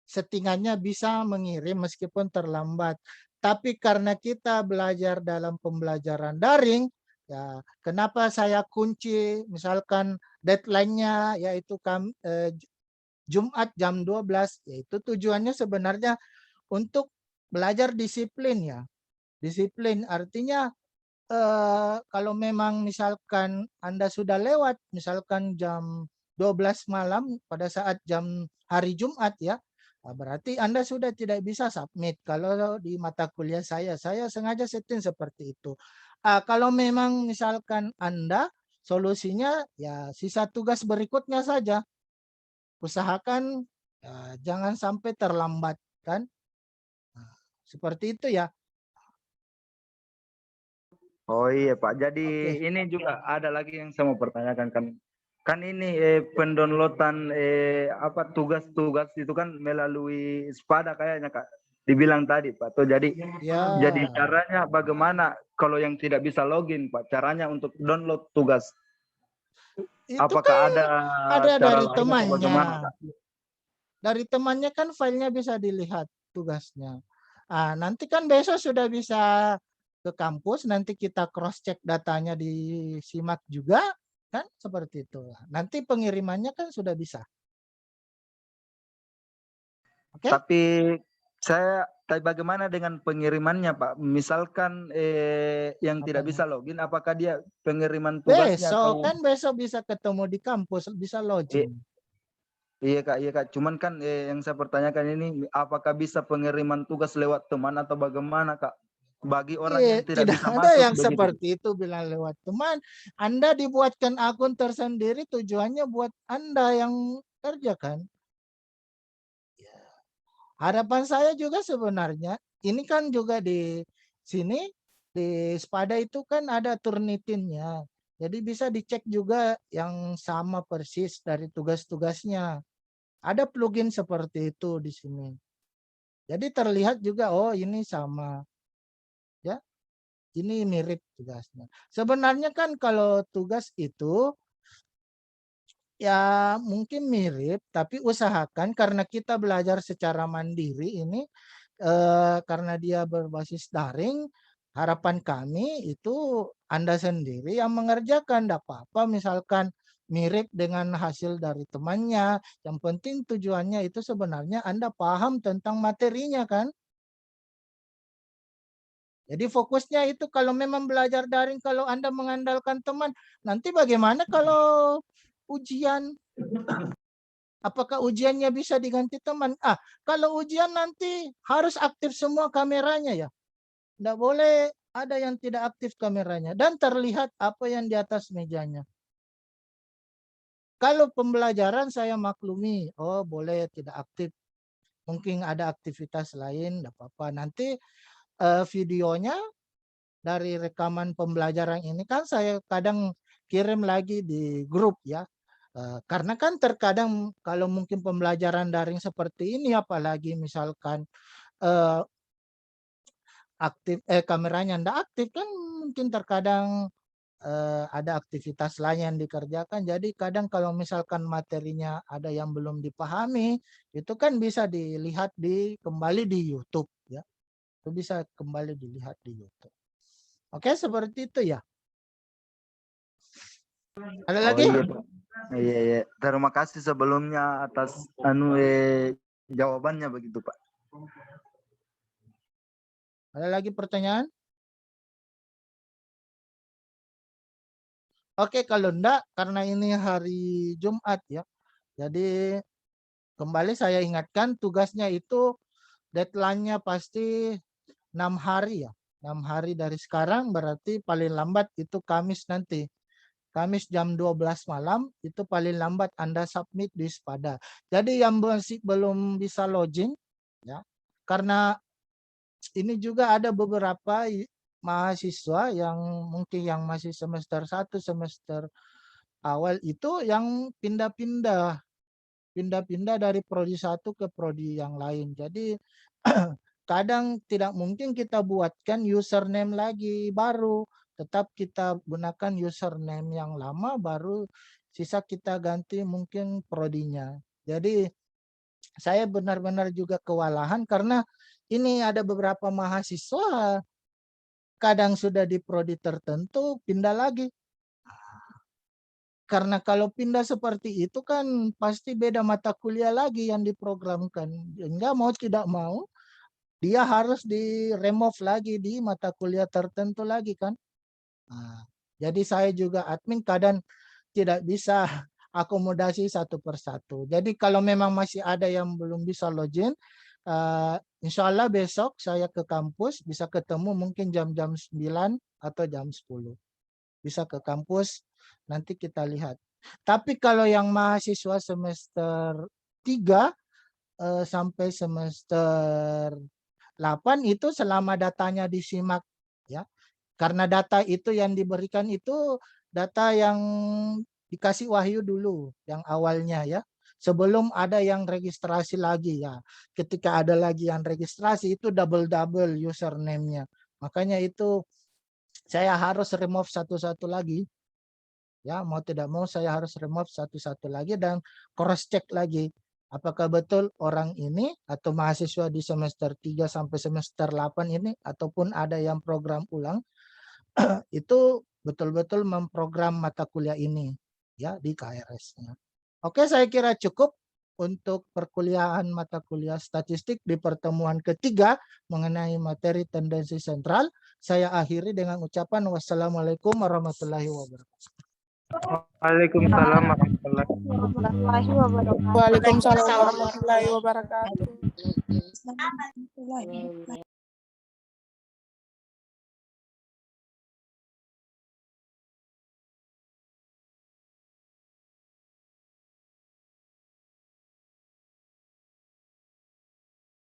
settingannya bisa mengirim meskipun terlambat. Tapi karena kita belajar dalam pembelajaran daring, ya kenapa saya kunci misalkan deadline-nya yaitu Jumat jam 12, yaitu tujuannya sebenarnya untuk belajar disiplin ya. Disiplin artinya kalau memang misalkan Anda sudah lewat misalkan jam 12 malam pada saat jam hari Jumat ya, berarti Anda sudah tidak bisa submit. Kalau di mata kuliah saya sengaja setting seperti itu. Kalau memang misalkan Anda solusinya ya sisa tugas berikutnya saja. Usahakan jangan sampai terlambat kan. Seperti itu ya. Oh iya Pak, jadi Oke. ini juga ada lagi yang saya mau pertanyakan kan ini pendownloadan tugas-tugas itu kan melalui Spada kayaknya Kak, dibilang tadi Pak. Tuh jadi Ya. caranya bagaimana kalau yang tidak bisa login Pak, caranya untuk download tugas? Itu Apakah kan ada ada cara dari lain atau temannya. bagaimana Kak? Dari temannya kan filenya bisa dilihat tugasnya. Nanti kan besok sudah bisa ke kampus, nanti kita cross check datanya di SIMAK juga, kan seperti itu. Nanti pengirimannya kan sudah bisa. Oke? Tapi bagaimana dengan pengirimannya Pak? Misalkan yang tidak bisa login, apakah dia pengiriman tugasnya Besok atau kan besok bisa ketemu di kampus, bisa login. Iya Kak, cuman kan yang saya pertanyakan ini apakah bisa pengiriman tugas lewat teman atau bagaimana Kak? Bagi orang yang tidak Tidak bisa ada masuk yang begitu. seperti itu bilang lewat teman. Anda dibuatkan akun tersendiri tujuannya buat Anda yang kerja kan. Harapan saya juga sebenarnya ini kan juga di sini di Spada itu kan ada Turnitinnya. Jadi bisa dicek juga yang sama persis dari tugas-tugasnya. Ada plugin seperti itu di sini. Jadi terlihat juga, oh ini sama. Ya, ini mirip tugasnya. Sebenarnya kan kalau tugas itu ya mungkin mirip, tapi usahakan karena kita belajar secara mandiri ini, karena dia berbasis daring, harapan kami itu Anda sendiri yang mengerjakan. Tidak apa-apa misalkan mirip dengan hasil dari temannya. Yang penting tujuannya itu sebenarnya Anda paham tentang materinya kan. Jadi fokusnya itu kalau memang belajar daring, kalau Anda mengandalkan teman, nanti bagaimana kalau ujian? Apakah ujiannya bisa diganti teman? Kalau ujian nanti harus aktif semua kameranya ya. Tidak boleh ada yang tidak aktif kameranya. Dan terlihat apa yang di atas mejanya. Kalau pembelajaran saya maklumi, oh boleh tidak aktif. Mungkin ada aktivitas lain, tidak apa-apa. Nanti videonya dari rekaman pembelajaran ini kan saya kadang kirim lagi di grup ya. Karena kan terkadang kalau mungkin pembelajaran daring seperti ini, apalagi misalkan kameranya tidak aktif kan mungkin terkadang ada aktivitas lain yang dikerjakan. Jadi kadang kalau misalkan materinya ada yang belum dipahami, itu kan bisa dilihat kembali di YouTube ya. Itu bisa kembali dilihat di YouTube. Oke, seperti itu ya. Ada lagi? Iya, Pak. Iya. Terima kasih sebelumnya atas jawabannya begitu, Pak. Ada lagi pertanyaan? Oke, kalau enggak, karena ini hari Jumat ya. Jadi kembali saya ingatkan tugasnya itu deadline-nya pasti 6 hari ya. 6 hari dari sekarang berarti paling lambat itu Kamis nanti. Kamis jam 12 malam itu paling lambat Anda submit di Spada. Jadi yang masih belum bisa login ya. Karena ini juga ada beberapa mahasiswa yang mungkin yang masih semester 1, semester awal itu yang pindah-pindah dari prodi 1 ke prodi yang lain. Jadi kadang tidak mungkin kita buatkan username lagi baru, tetap kita gunakan username yang lama, baru sisa kita ganti mungkin prodinya. Jadi saya benar-benar juga kewalahan karena ini ada beberapa mahasiswa kadang sudah di prodi tertentu pindah lagi. Karena kalau pindah seperti itu kan pasti beda mata kuliah lagi yang diprogramkan. Enggak mau tidak mau dia harus di-remove lagi di mata kuliah tertentu lagi kan. Jadi saya juga admin kadang tidak bisa akomodasi satu persatu. Jadi kalau memang masih ada yang belum bisa login, insya Allah besok saya ke kampus, bisa ketemu mungkin jam-jam 9 atau jam 10. Bisa ke kampus, nanti kita lihat. Tapi kalau yang mahasiswa semester 3 sampai semester 8 itu selama datanya disimak ya. Karena data itu yang diberikan itu data yang dikasih Wahyu dulu yang awalnya ya. Sebelum ada yang registrasi lagi ya. Ketika ada lagi yang registrasi itu double username-nya. Makanya itu saya harus remove satu-satu lagi. Ya, mau tidak mau saya harus remove satu-satu lagi dan cross check lagi. Apakah betul orang ini atau mahasiswa di semester 3 sampai semester 8 ini ataupun ada yang program ulang itu betul-betul memprogram mata kuliah ini ya di KRS-nya. Oke, saya kira cukup untuk perkuliahan mata kuliah statistik di pertemuan ketiga mengenai materi tendensi sentral. Saya akhiri dengan ucapan wassalamualaikum warahmatullahi wabarakatuh. Waalaikumsalam warahmatullahi Warahmatullahi wabarakatuh. Waalaikumsalam warahmatullahi wabarakatuh. Warahmatullahi wabarakatuh.